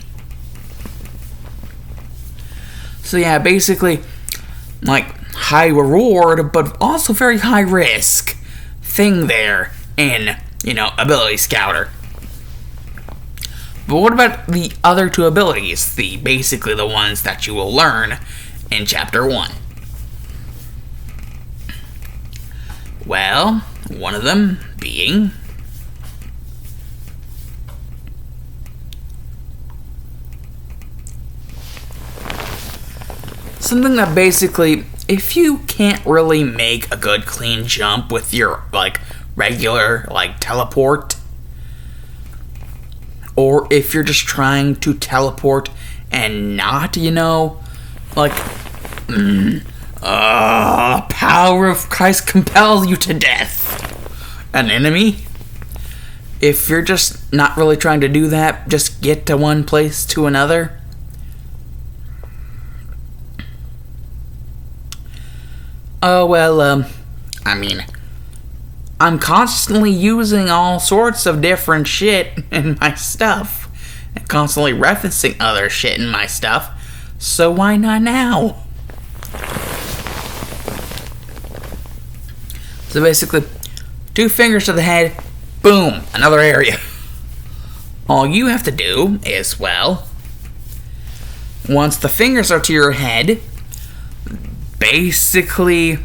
So yeah, basically, high reward, but also very high risk thing there in, Ability Scouter. But what about the other 2 abilities? Basically the ones that you will learn in Chapter 1. Well, one of them being something that basically, if you can't really make a good clean jump with your, regular, teleport, or if you're just trying to teleport and not, Power of Christ compels you to death. An enemy? If you're just not really trying to do that, just get to one place to another. Oh, well, I'm constantly using all sorts of different shit in my stuff. And constantly referencing other shit in my stuff. So why not now? So basically, 2 fingers to the head, boom, another area. All you have to do is, well, once the fingers are to your head, basically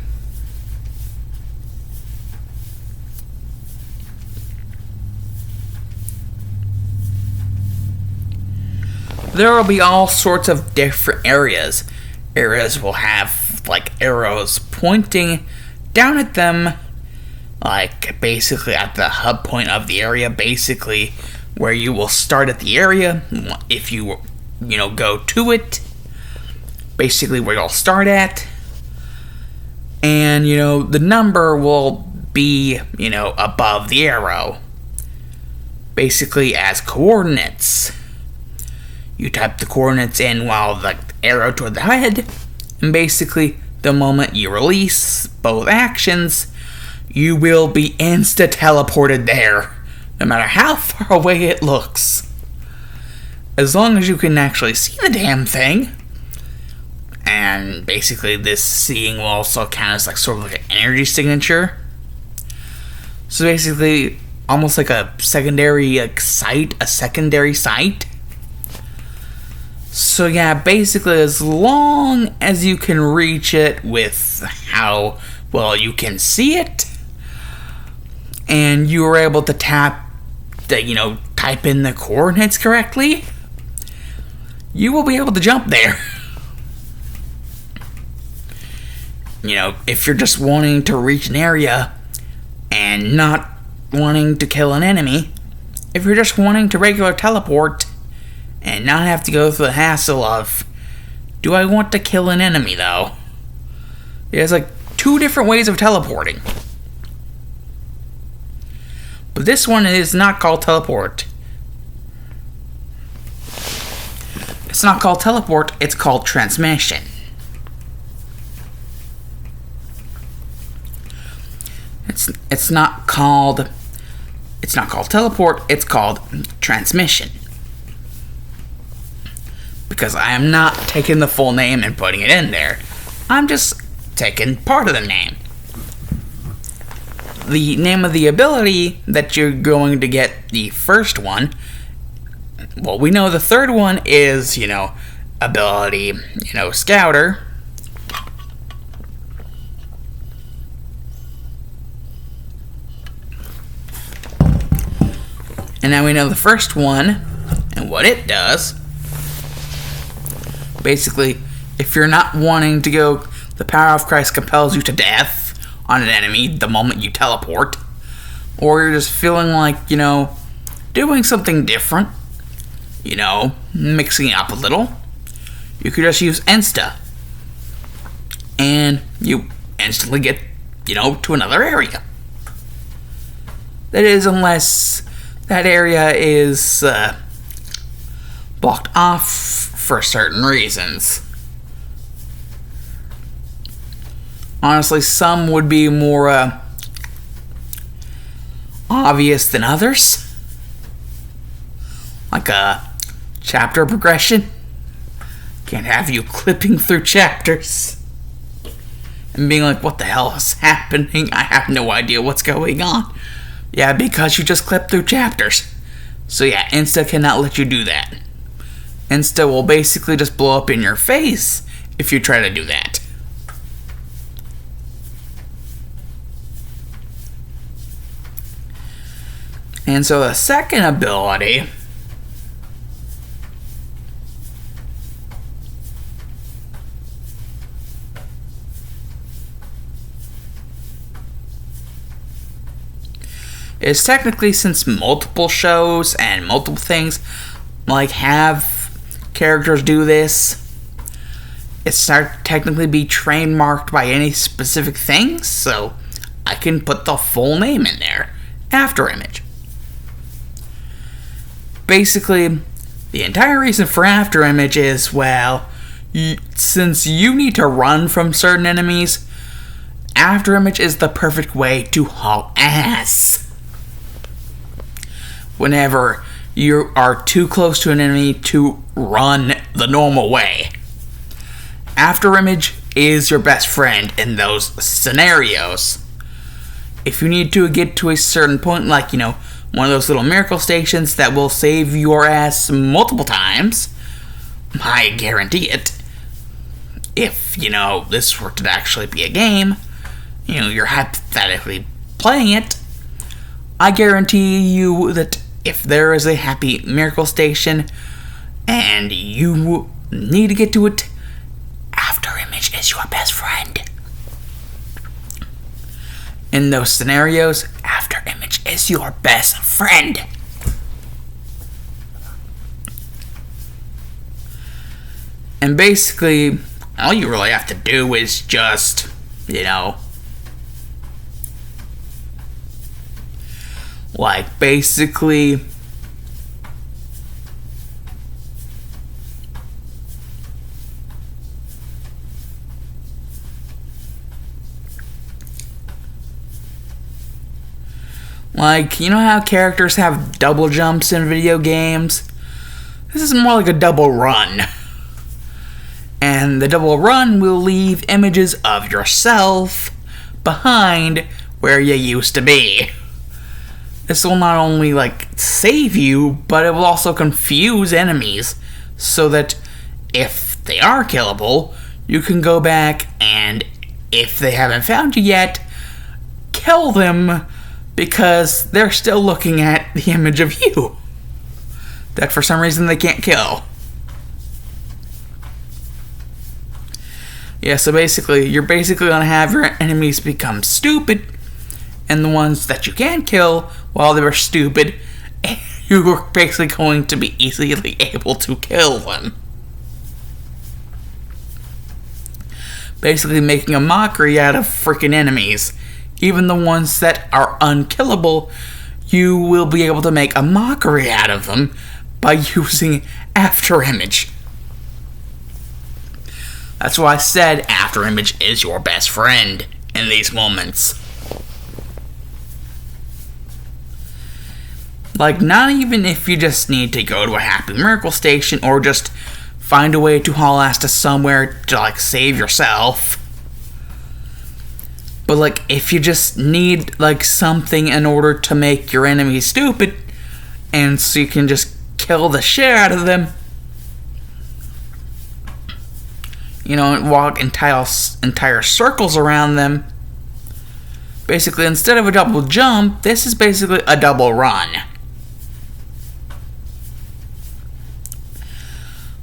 there will be all sorts of different areas. Areas will have, like, arrows pointing down at them, like, basically at the hub point of the area, basically where you will start at the area, if you go to it, basically where you'll start at, and, the number will be, above the arrow, basically as coordinates. You type the coordinates in while the arrow toward the head, and basically, the moment you release both actions, you will be insta-teleported there, no matter how far away it looks. As long as you can actually see the damn thing, and basically this seeing will also count as sort of like an energy signature. So basically, almost like a secondary sight. So yeah, basically as long as you can reach it with how well you can see it, and you are able to type in the coordinates correctly, you will be able to jump there. If you're just wanting to reach an area and not wanting to kill an enemy, if you're just wanting to regular teleport and not have to go through the hassle of, do I want to kill an enemy though? There's 2 different ways of teleporting. But this one is not called teleport. It's not called teleport, it's called transmission. It's not called teleport, it's called transmission. Because I am not taking the full name and putting it in there. I'm just taking part of the name. The name of the ability that you're going to get the first one, well, we know the third one is, ability, Scouter. And now we know the first one and what it does. Basically, if you're not wanting to go, the power of Christ compels you to death on an enemy the moment you teleport, or you're just feeling like, doing something different, mixing it up a little, you could just use Insta, and you instantly get, to another area. That is, unless that area is blocked off for certain reasons. Honestly, some would be more obvious than others. Like a chapter progression. Can't have you clipping through chapters and being like, what the hell is happening? I have no idea what's going on. Yeah, because you just clipped through chapters. So yeah, Insta cannot let you do that. Insta will basically just blow up in your face if you try to do that. And so the second ability is technically, since multiple shows and multiple things have characters do this, it's not technically be trademarked by any specific thing, so I can put the full name in there. After image. Basically, the entire reason for after image is, well, since you need to run from certain enemies, after image is the perfect way to haul ass. Whenever you are too close to an enemy to run the normal way, after image is your best friend in those scenarios. If you need to get to a certain point, like, one of those little miracle stations that will save your ass multiple times, I guarantee it. If, this were to actually be a game, you're hypothetically playing it, I guarantee you that if there is a happy miracle station and you need to get to it, after image is your best friend. In those scenarios, after image is your best friend. And basically, all you really have to do is just, basically, how characters have double jumps in video games? This is more like a double run. And the double run will leave images of yourself behind where you used to be. This will not only, save you, but it will also confuse enemies, so that if they are killable, you can go back and, if they haven't found you yet, kill them, because they're still looking at the image of you that for some reason they can't kill. Yeah, so basically, you're basically going to have your enemies become stupid, and the ones that you can kill while they were stupid, you're basically going to be easily able to kill them. Basically making a mockery out of freaking enemies. Even the ones that are unkillable, you will be able to make a mockery out of them by using after image. That's why I said after image is your best friend in these moments. Not even if you just need to go to a happy miracle station or just find a way to haul ass to somewhere to save yourself. But if you just need something in order to make your enemy stupid, and so you can just kill the shit out of them, and walk entire circles around them. Basically, instead of a double jump, this is basically a double run.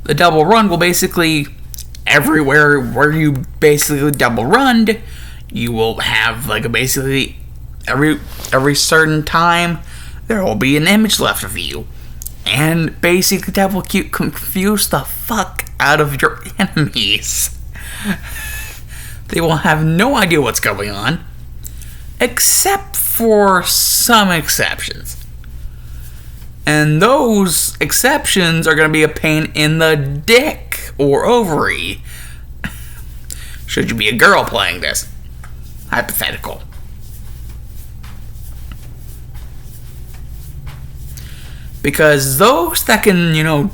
The double run will basically, everywhere where you basically double runned, you will have basically every certain time there will be an image left of you, and basically that will confuse the fuck out of your enemies. They will have no idea what's going on, except for some exceptions. And those exceptions are going to be a pain in the dick or ovary. Should you be a girl playing this? Hypothetical. Because those that can,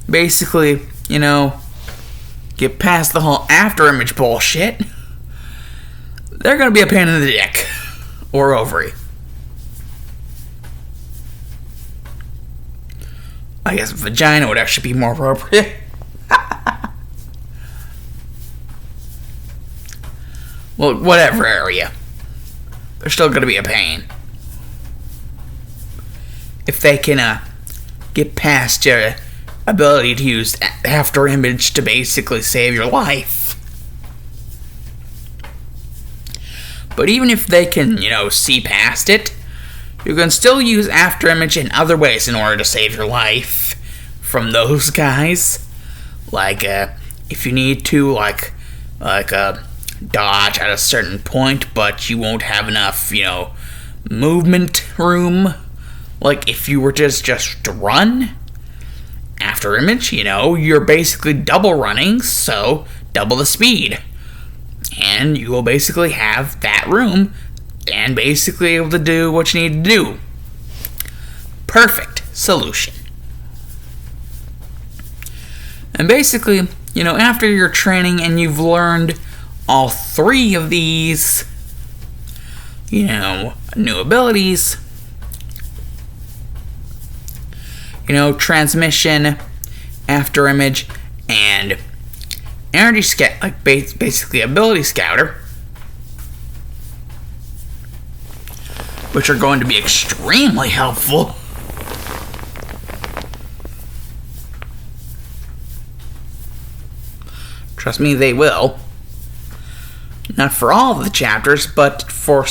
basically, get past the whole after image bullshit, they're going to be a pain in the dick or ovary. I guess vagina would actually be more appropriate. Well, whatever area. They're still going to be a pain. If they can get past your ability to use after image to basically save your life. But even if they can, see past it, you can still use after image in other ways in order to save your life from those guys. if you need to, like dodge at a certain point, but you won't have enough, movement room. Like if you were just to run after image, you're basically double running, so double the speed. And you will basically have that room and basically able to do what you need to do. Perfect solution. And basically, after your training and you've learned all 3 of these, new abilities, transmission, after image, and energy scout, like basically ability scouter, which are going to be extremely helpful. Trust me, they will. Not for all of the chapters, but for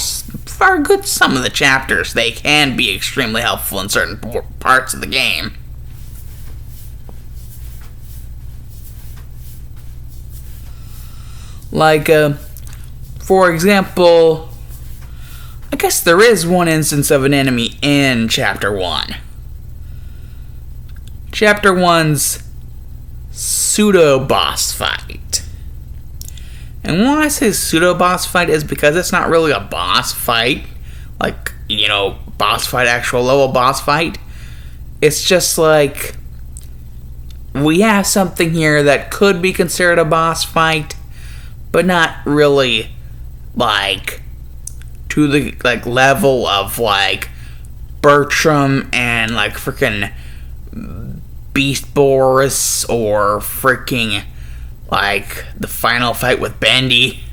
a good some of the chapters, they can be extremely helpful in certain parts of the game. Like, for example, I guess there is one instance of an enemy in Chapter 1. Chapter 1's pseudo-boss fight. And why I say pseudo-boss fight is because it's not really a boss fight. Like, boss fight, actual level boss fight. It's just like, we have something here that could be considered a boss fight, but not really, like, to the, like, level of, like, Bertram and, like, freaking Beast Boris or freaking, like, the final fight with Bendy.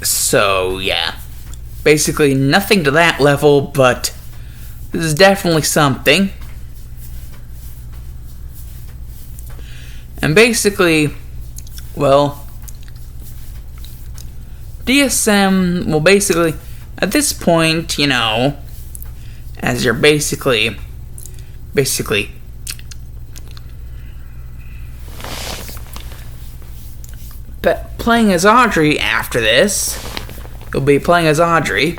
So, yeah. Basically, nothing to that level, but this is definitely something. And basically, well, DSM will basically, at this point, as you're basically playing as Audrey after this, you'll be playing as Audrey,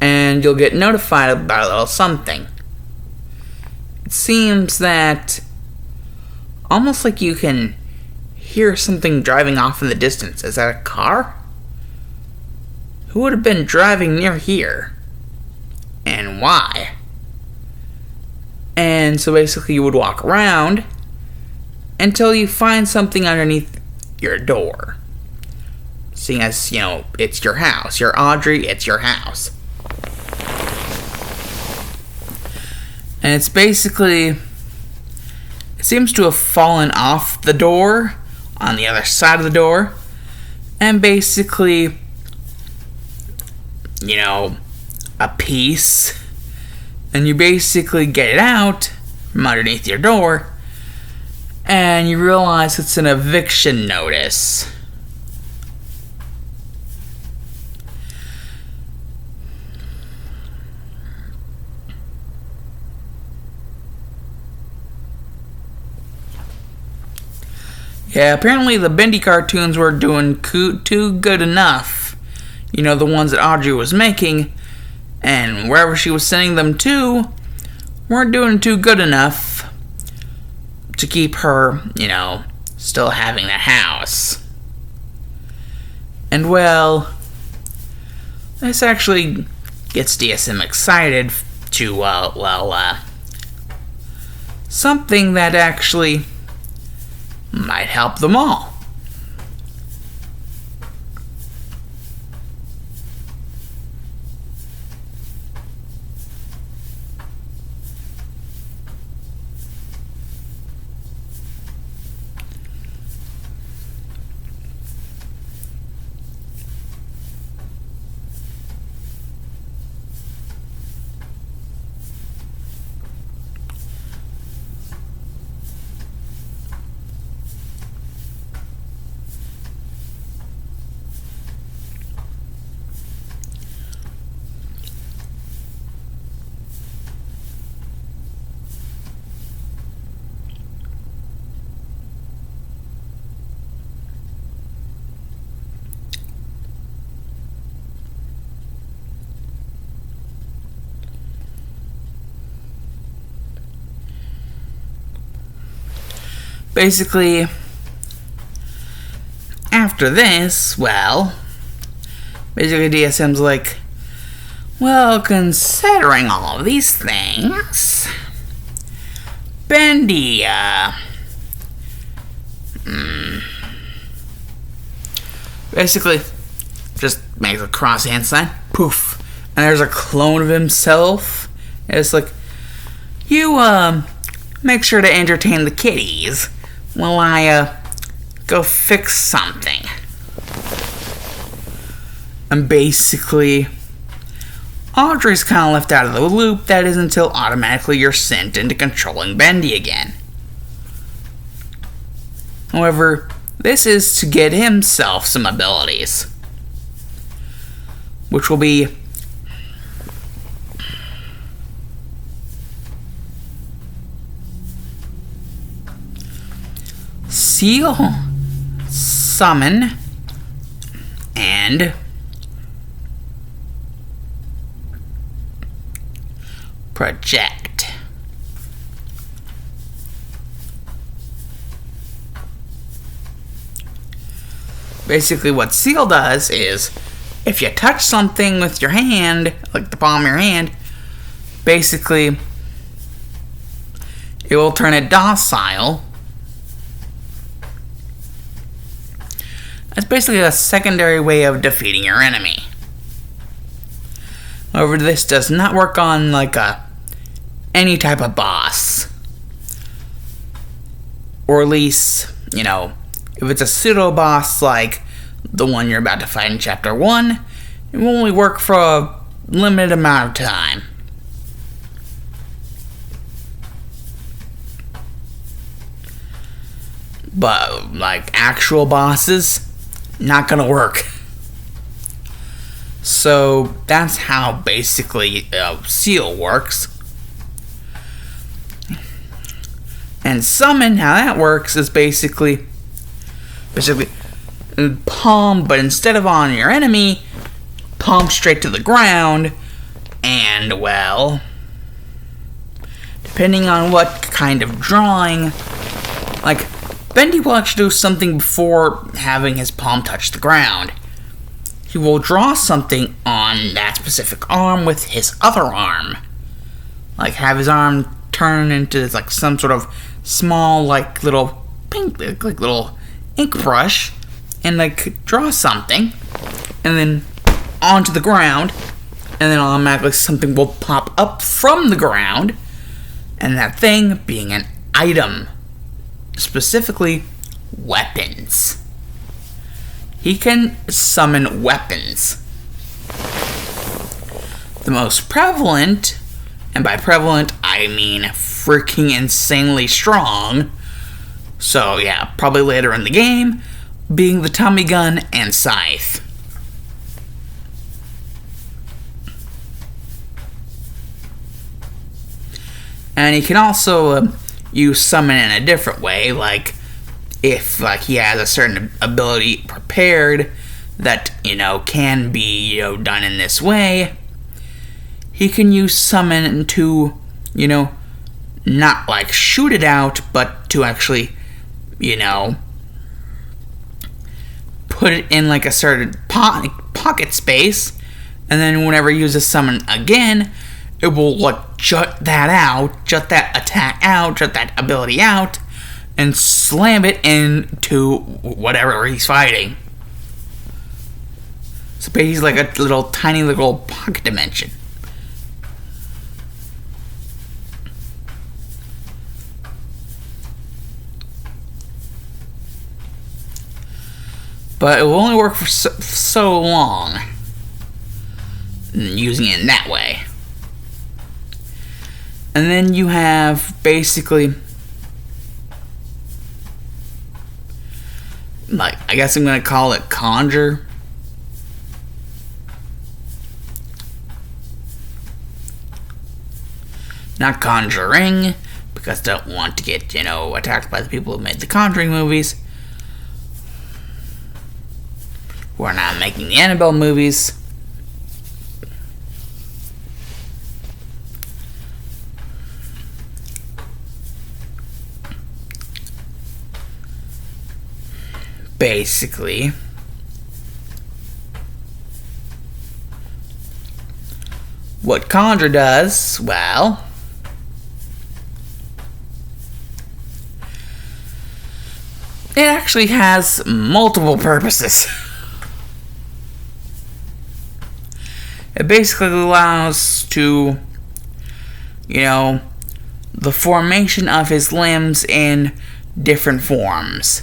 and you'll get notified about a little something. It seems that almost like you can hear something driving off in the distance. Is that a car? Who would have been driving near here? And why? And so basically you would walk around until you find something underneath your door. Seeing as, it's your house. You're Audrey, it's your house. And it's basically, it seems to have fallen off the door on the other side of the door. And basically, a piece. And you basically get it out from underneath your door. And you realize it's an eviction notice. Yeah, apparently the Bendy cartoons were doing too good enough. The ones that Audrey was making, and wherever she was sending them to, weren't doing too good enough to keep her, still having the house. And well, this actually gets DSM excited to, something that actually might help them all. basically, after this, well, basically DSM's like, well, considering all of these things, Bendy, basically, just makes a cross hand sign, poof, and there's a clone of himself. And it's like, you, make sure to entertain the kiddies while I, go fix something. And basically, Audrey's kind of left out of the loop. That is until automatically you're sent into controlling Bendy again. However, this is to get himself some abilities, which will be Seal, Summon, and Project. Basically, what Seal does is, if you touch something with your hand, like the palm of your hand, basically, it will turn it docile. That's basically a secondary way of defeating your enemy. However, this does not work on, like, any type of boss. Or at least, you know, if it's a pseudo-boss like the one you're about to fight in Chapter 1, it will only work for a limited amount of time. But, like, actual bosses, not gonna work. So, that's how basically Seal works. And Summon, how that works is basically palm, but instead of on your enemy, palm straight to the ground. And, well, depending on what kind of drawing, like, Bendy will actually do something before having his palm touch the ground. He will draw something on that specific arm with his other arm. Like, have his arm turn into, like, some sort of small, like, little pink, like, little ink brush, and, like, draw something, and then onto the ground, and then automatically something will pop up from the ground, and that thing being an item. Specifically, weapons. He can summon weapons. The most prevalent, and by prevalent I mean freaking insanely strong, so yeah, probably later in the game, being the Tommy Gun and Scythe. And he can also use summon in a different way, like if he has a certain ability prepared that, can be, done in this way, he can use summon to, not like shoot it out, but to actually, put it in like a certain pocket space, and then whenever he uses summon again, it will like jut that attack out, jut that ability out, and slam it into whatever he's fighting. So basically like a little tiny little pocket dimension. But it will only work for so long using it in that way. And then you have basically, like, I guess I'm going to call it Conjure. Not Conjuring, because I don't want to get, attacked by the people who made the Conjuring movies, who are not making the Annabelle movies. basically, what Conjure does, well, it actually has multiple purposes. It basically allows to, the formation of his limbs in different forms.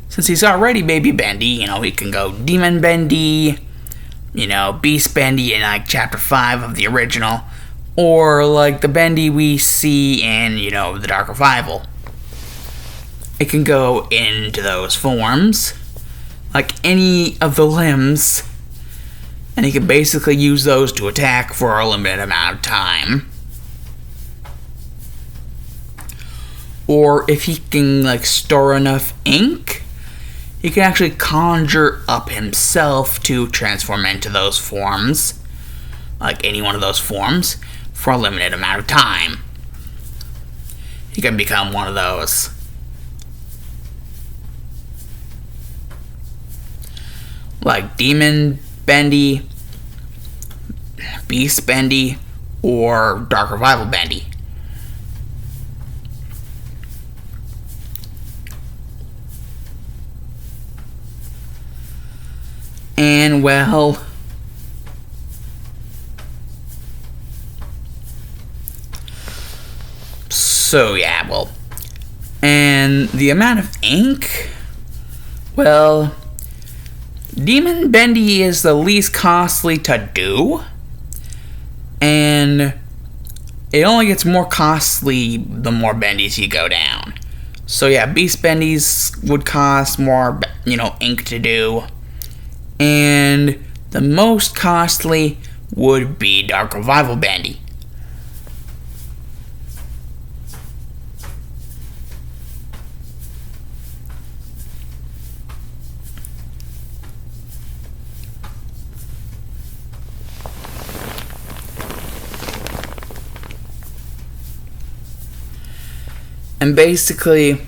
Since he's already Baby Bendy, he can go Demon Bendy, Beast Bendy in like Chapter 5 of the original, or like the Bendy we see in, the Dark Revival. It can go into those forms, like any of the limbs, and he can basically use those to attack for a limited amount of time. Or if he can store enough ink, he can actually conjure up himself to transform into those forms, like any one of those forms, for a limited amount of time. He can become one of those. Like Demon Bendy, Beast Bendy, or Dark Revival Bendy. And well, and the amount of ink, well, Demon Bendy is the least costly to do, and it only gets more costly the more bendies you go down. So yeah, Beast Bendies would cost more, ink to do, and the most costly would be Dark Revival Bendy. And basically,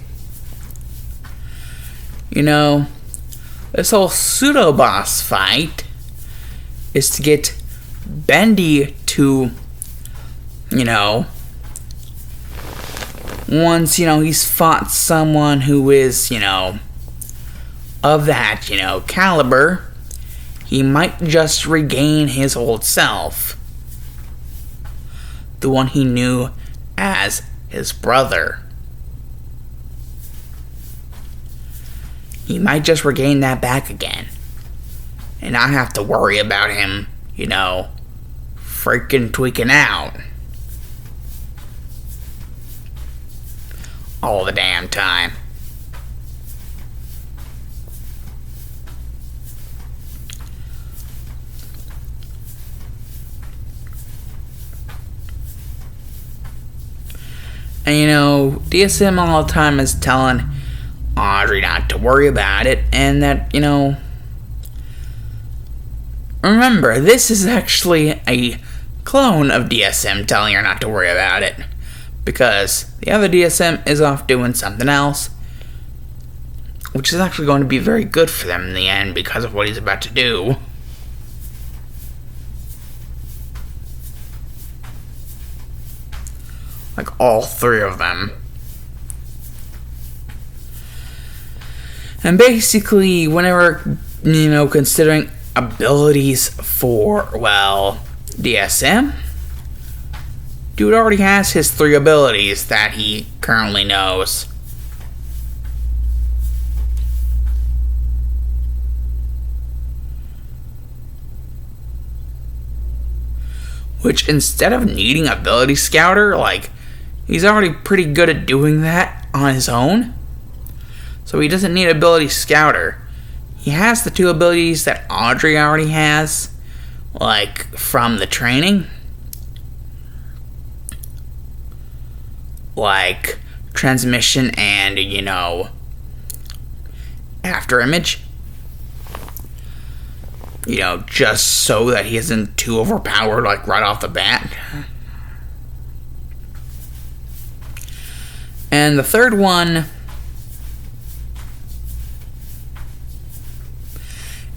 this whole pseudo-boss fight is to get Bendy to, once, he's fought someone who is, of that, caliber, he might just regain his old self. The one he knew as his brother. He might just regain that back again. And not have to worry about him, freaking tweaking out. All the damn time. And DSM all the time is telling Audrey not to worry about it, and that, remember, this is actually a clone of DSM telling her not to worry about it, because the other DSM is off doing something else, which is actually going to be very good for them in the end because of what he's about to do. Like all three of them. And basically, whenever, considering abilities for, DSM, dude already has his 3 abilities that he currently knows. Which, instead of needing Ability Scouter, he's already pretty good at doing that on his own. So he doesn't need Ability Scouter. He has the 2 abilities that Audrey already has, from the training. Like Transmission and, After Image. Just so that he isn't too overpowered, right off the bat. And the third one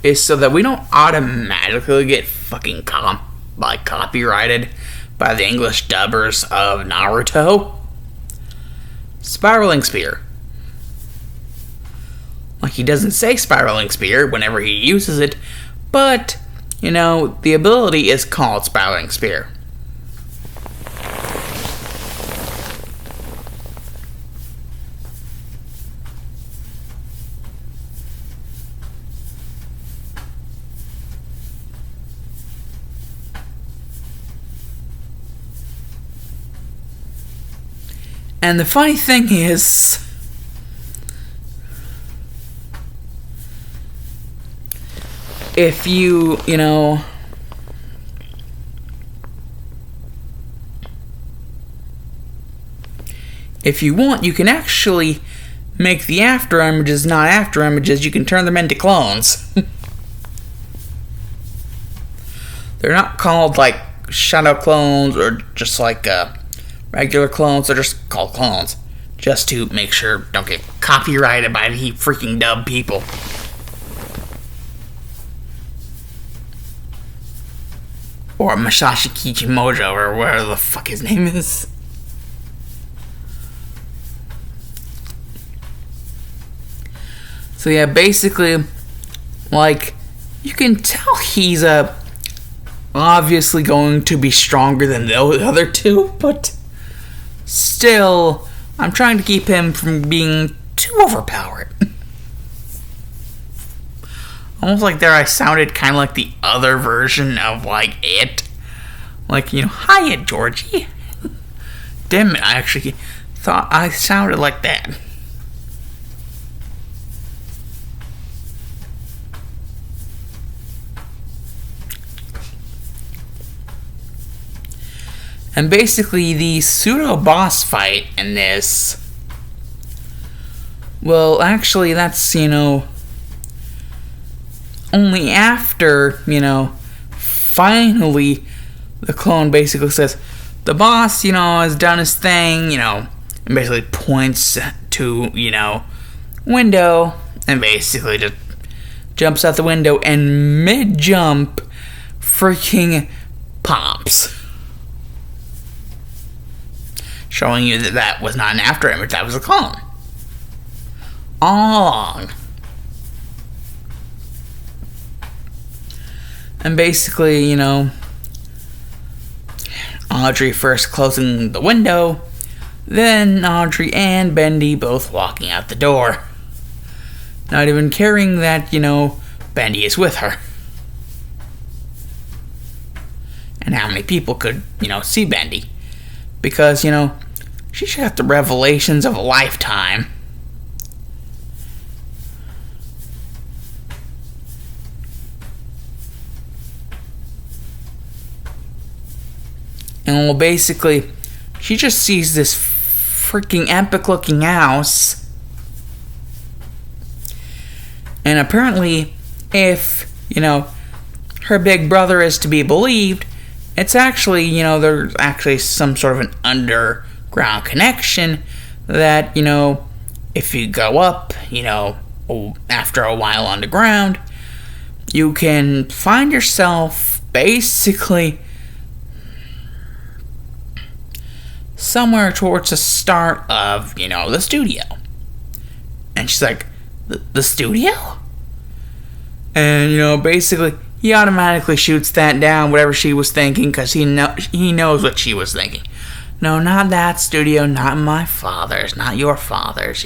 is so that we don't automatically get fucking copyrighted by the English dubbers of Naruto. Spiraling Spear. Like, he doesn't say Spiraling Spear whenever he uses it, but, the ability is called Spiraling Spear. And the funny thing is, if you want, you can actually make the after images not after images. You can turn them into clones. They're not called like shadow clones or just like regular clones. They're just called clones, just to make sure don't get copyrighted by the freaking dub people. Or Masashi Kichimoto, or whatever the fuck his name is. So yeah, basically, like, you can tell he's obviously going to be stronger than the other two, but still, I'm trying to keep him from being too overpowered. Almost like there I sounded kind of like the other version of, like, it. Like, hiya, Georgie. Damn it, I actually thought I sounded like that. And basically, the pseudo-boss fight in this... Well, actually, that's, only after, finally, the clone basically says, the boss, has done his thing, and basically points to, window, and basically just jumps out the window, and mid-jump, freaking pops. Showing you that that was not an after image, that was a clone. All along. And basically, Audrey first closing the window, then Audrey and Bendy both walking out the door. Not even caring that, Bendy is with her. And how many people could, see Bendy. Because, she should have the revelations of a lifetime. And well, basically, she just sees this freaking epic looking house. And apparently, if, her big brother is to be believed, it's actually, there's actually some sort of an underground connection that, if you go up, after a while underground, you can find yourself basically somewhere towards the start of, the studio. And she's like, the studio? And, basically, he automatically shoots that down, whatever she was thinking, because he knows what she was thinking. No, not that studio, not my father's, not your father's,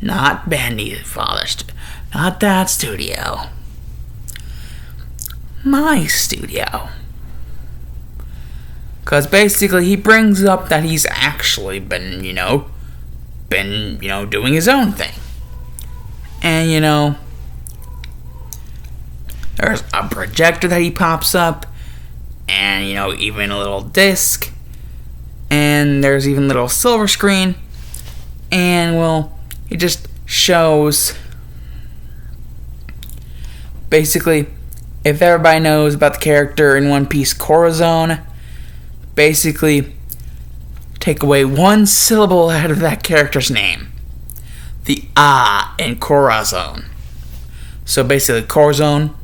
not Bendy's father's, not that studio. My studio. Because basically he brings up that he's actually been, doing his own thing. And, there's a projector that he pops up, and, even a little disc, and there's even a little silver screen, and, well, it just shows, basically, if everybody knows about the character in One Piece Corazon, basically, take away one syllable out of that character's name. The in Corazon. So basically, Corazon,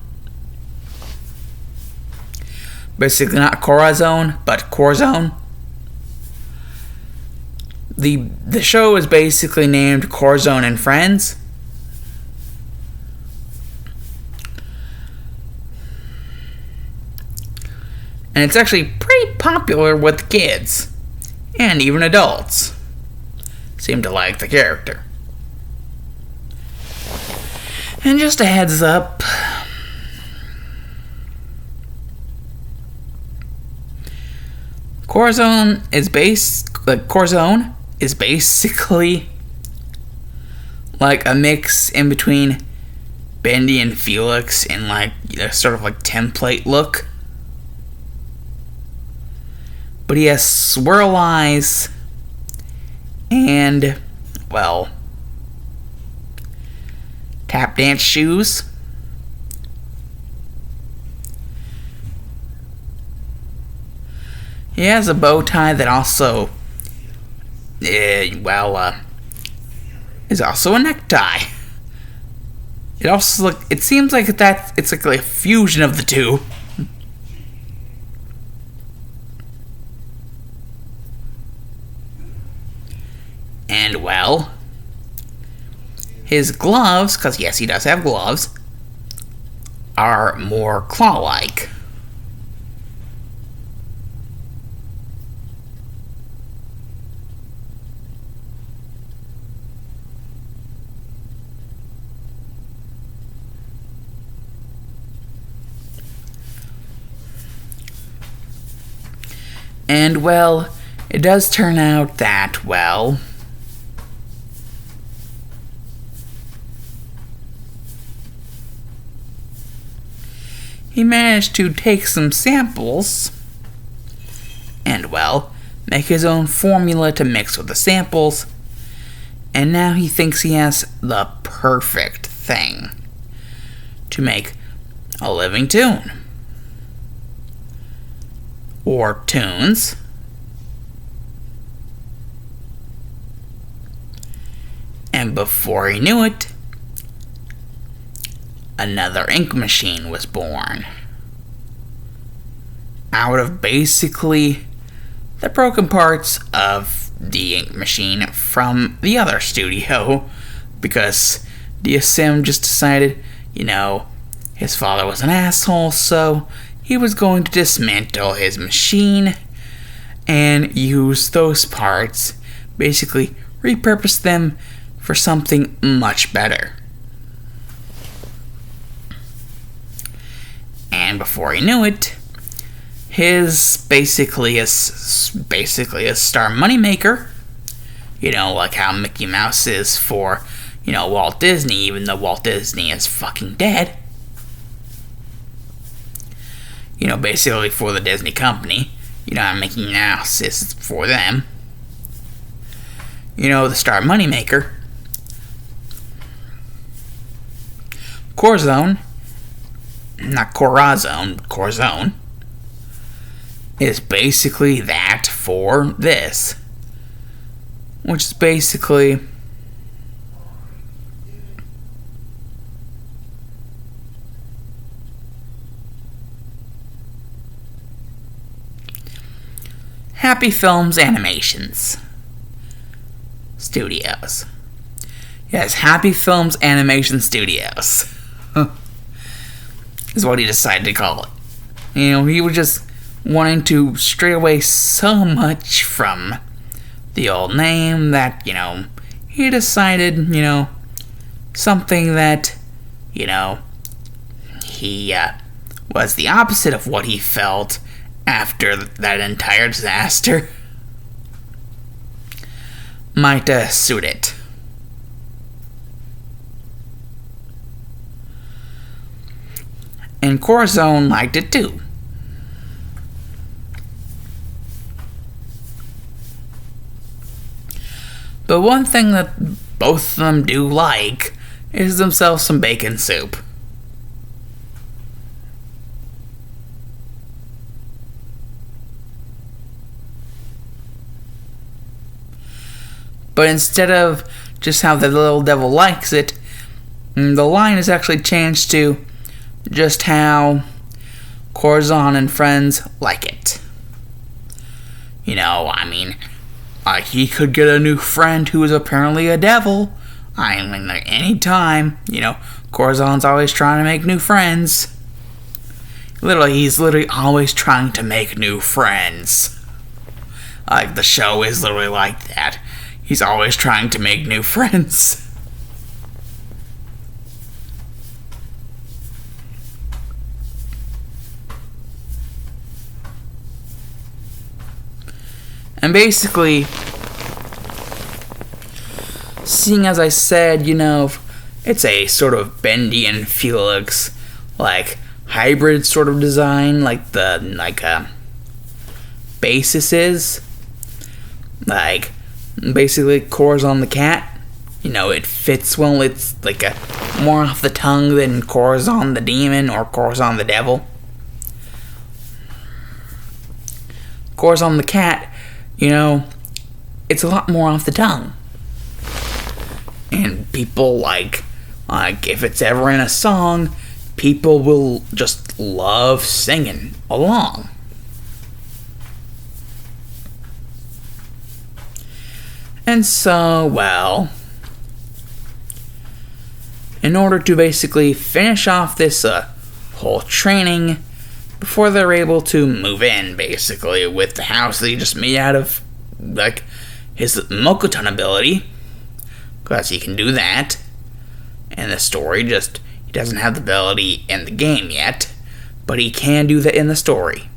Basically not Corazon, but Corazon. The show is basically named Corazon and Friends. And it's actually pretty popular with kids. And even adults seem to like the character. And just a heads up, Corazon is basically like a mix in between Bendy and Felix in like a sort of like template look. But he has swirl eyes and, well, tap dance shoes. He has a bow tie that also, is also a necktie. It seems like it's like a fusion of the two. And, well, his gloves, because yes, he does have gloves, are more claw-like. And, well, it does turn out that, well, he managed to take some samples and, well, make his own formula to mix with the samples, and now he thinks he has the perfect thing to make a living tune. Or tunes. And before he knew it, another ink machine was born. Out of basically the broken parts of the ink machine from the other studio, because DSM just decided, his father was an asshole, so he was going to dismantle his machine and use those parts, basically repurpose them for something much better. And before he knew it, his basically a star moneymaker, like how Mickey Mouse is for, Walt Disney, even though Walt Disney is fucking dead. Basically for the Disney company. Mickey Mouse is for them. The star moneymaker. Corazon, not Corazon, Corazon, is basically that for this. Which is basically Happy Films Animations Studios. Yes, Happy Films Animation Studios is what he decided to call it. He was just wanting to stray away so much from the old name that, he decided, something that, he was the opposite of what he felt after that entire disaster might suit it. And Corazon liked it too. But one thing that both of them do like is themselves some bacon soup. But instead of just how the little devil likes it, the line is actually changed to just how Corazon and friends like it. He could get a new friend who is apparently a devil. Anytime, Corazon's always trying to make new friends. He's literally always trying to make new friends. The show is literally like that. He's always trying to make new friends. And basically, seeing as I said, it's a sort of Bendy and Felix, hybrid sort of design, basis is. Basically, Corazon the cat, it fits well. It's more off the tongue than Corazon the demon or Corazon the devil. Corazon the cat, it's a lot more off the tongue. And people if it's ever in a song, people will just love singing along. And so, in order to basically finish off this whole training, before they're able to move in, basically, with the house that he just made out of, his Mokoton ability, because he can do that, and the story he doesn't have the ability in the game yet, but he can do that in the story.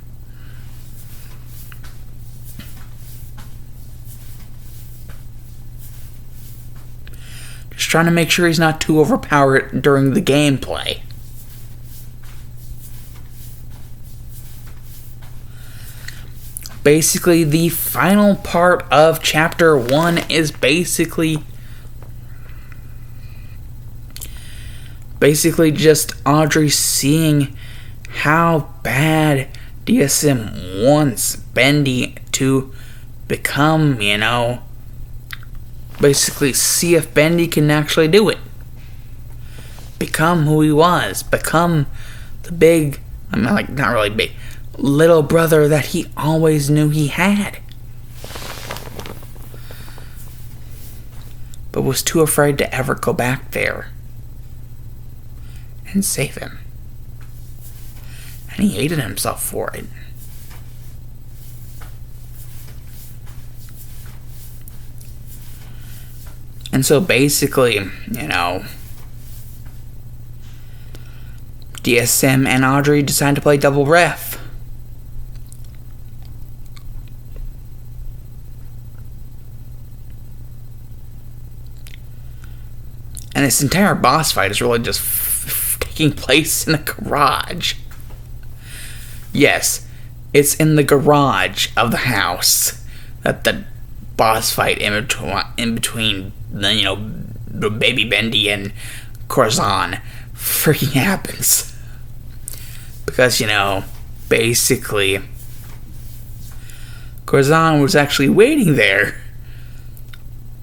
Just trying to make sure he's not too overpowered during the gameplay. Basically, the final part of Chapter 1 is basically just Audrey seeing how bad DSM wants Bendy to become, basically see if Bendy can actually do it. Become who he was. Become the big, not really big, little brother that he always knew he had. But was too afraid to ever go back there and save him. And he hated himself for it. And so basically, DSM and Audrey decide to play double ref. And this entire boss fight is really just taking place in a garage. Yes, it's in the garage of the house that the boss fight in between the baby Bendy and Corazon freaking happens. Because, basically, Corazon was actually waiting there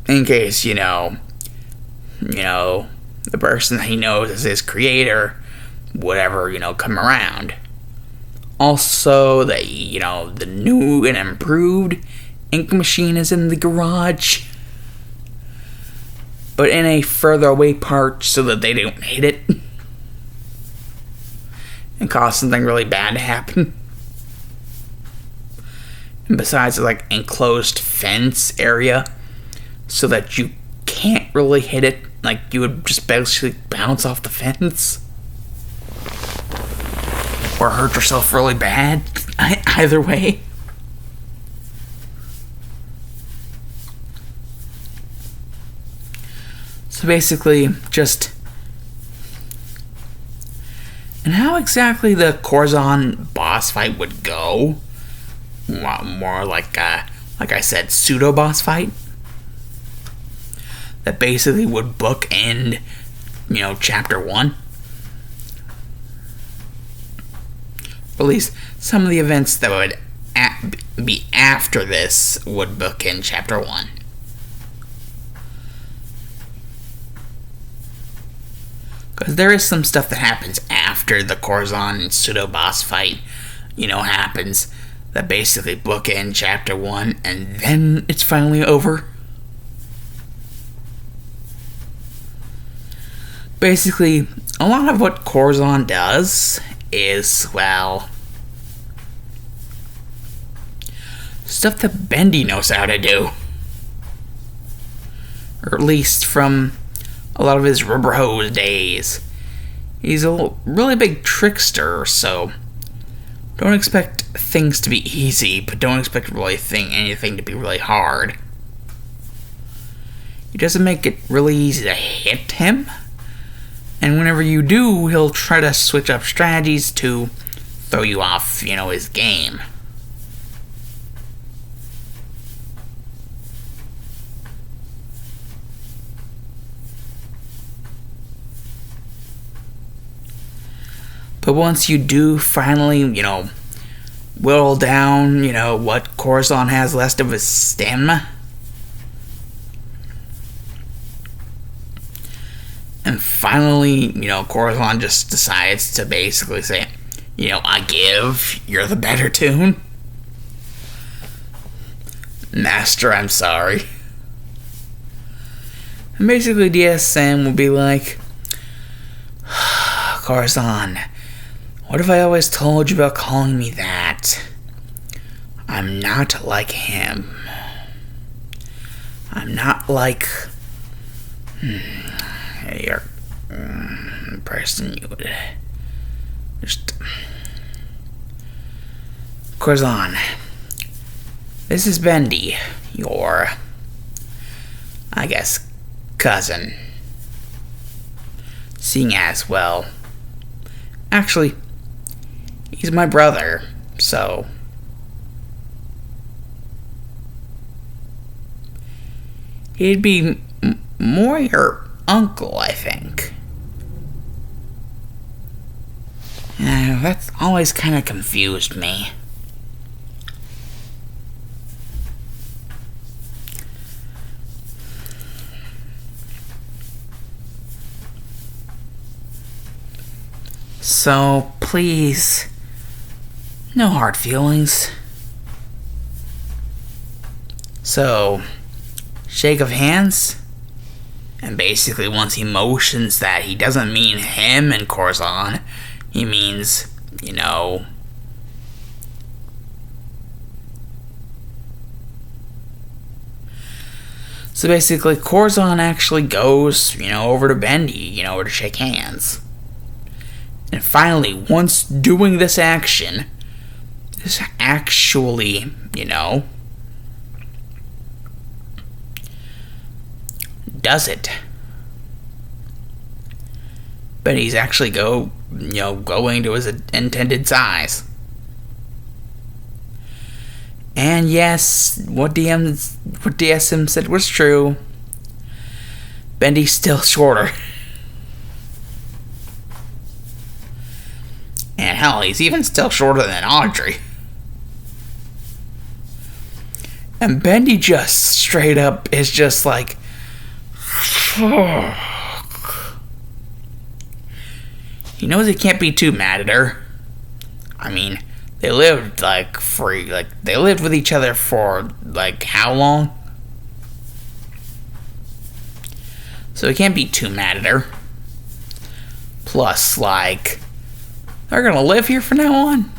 in case, the person that he knows as his creator would ever, come around. Also, the new and improved ink machine is in the garage, but in a further away part so that they don't hit it and cause something really bad to happen. And besides, it's enclosed fence area so that you can't really hit it. You would just basically bounce off the fence or hurt yourself really bad. Either way. So basically, just... And how exactly the Corazon boss fight would go? More like I said, pseudo-boss fight? That basically would bookend, Chapter 1. Or at least some of the events that would be after this would bookend Chapter 1. Because there is some stuff that happens after the Corazon pseudo-boss fight, happens, that basically bookend Chapter 1, and then it's finally over. Basically, a lot of what Corazon does is, well, stuff that Bendy knows how to do. Or at least from a lot of his rubber hose days. He's a really big trickster, so don't expect things to be easy, but don't expect anything to be really hard. He doesn't make it really easy to hit him, and whenever you do, he'll try to switch up strategies to throw you off, his game. But once you do finally, whittle down, what Corazon has left of his stamina, and finally, Corazon just decides to basically say, I give, you're the better tune. Master, I'm sorry. And basically DSM will be like, Corazon, what have I always told you about calling me that? I'm not like him. I'm not like your person you would just... Corazon, this is Bendy, your, I guess, cousin. Seeing as, well, actually, he's my brother, so... He'd be more your uncle, I think. That's always kind of confused me. So, please, no hard feelings. So, shake of hands, and basically once he motions that he doesn't mean him and Corazon, he means, So basically, Corazon actually goes, over to Bendy, to shake hands. And finally, once doing this action, this actually, does it. Bendy's actually going to his intended size. And yes, what DSM said was true. Bendy's still shorter. And hell, he's even still shorter than Audrey. And Bendy just straight up is just like, fuck. He knows he can't be too mad at her. I mean, they lived they lived with each other for how long? So he can't be too mad at her. Plus, they're gonna live here from now on.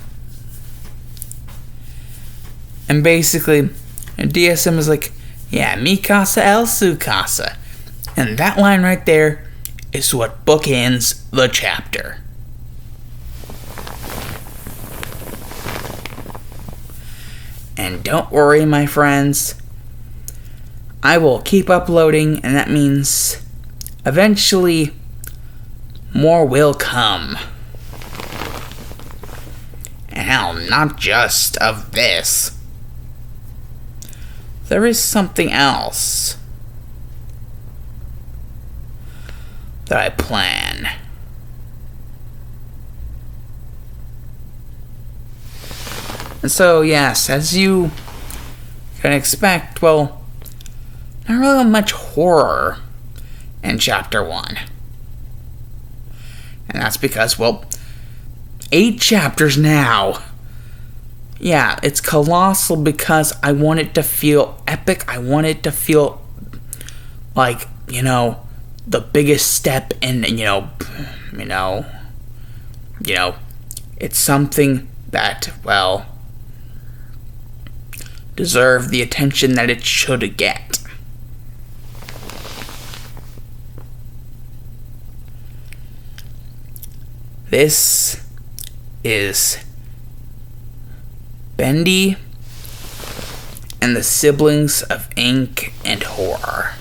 And basically, DSM is like, yeah, mi casa el su casa. And that line right there is what bookends the chapter. And don't worry, my friends, I will keep uploading, and that means eventually more will come. And hell, not just of this. There is something else that I plan. And so, yes, as you can expect, well, not really much horror in Chapter 1. And that's because, well, 8 chapters now. Yeah, it's colossal because I want it to feel epic. I want it to feel like, the biggest step in, it's something that, well, deserve the attention that it should get. This is Bendy and the Siblings of Ink and Horror.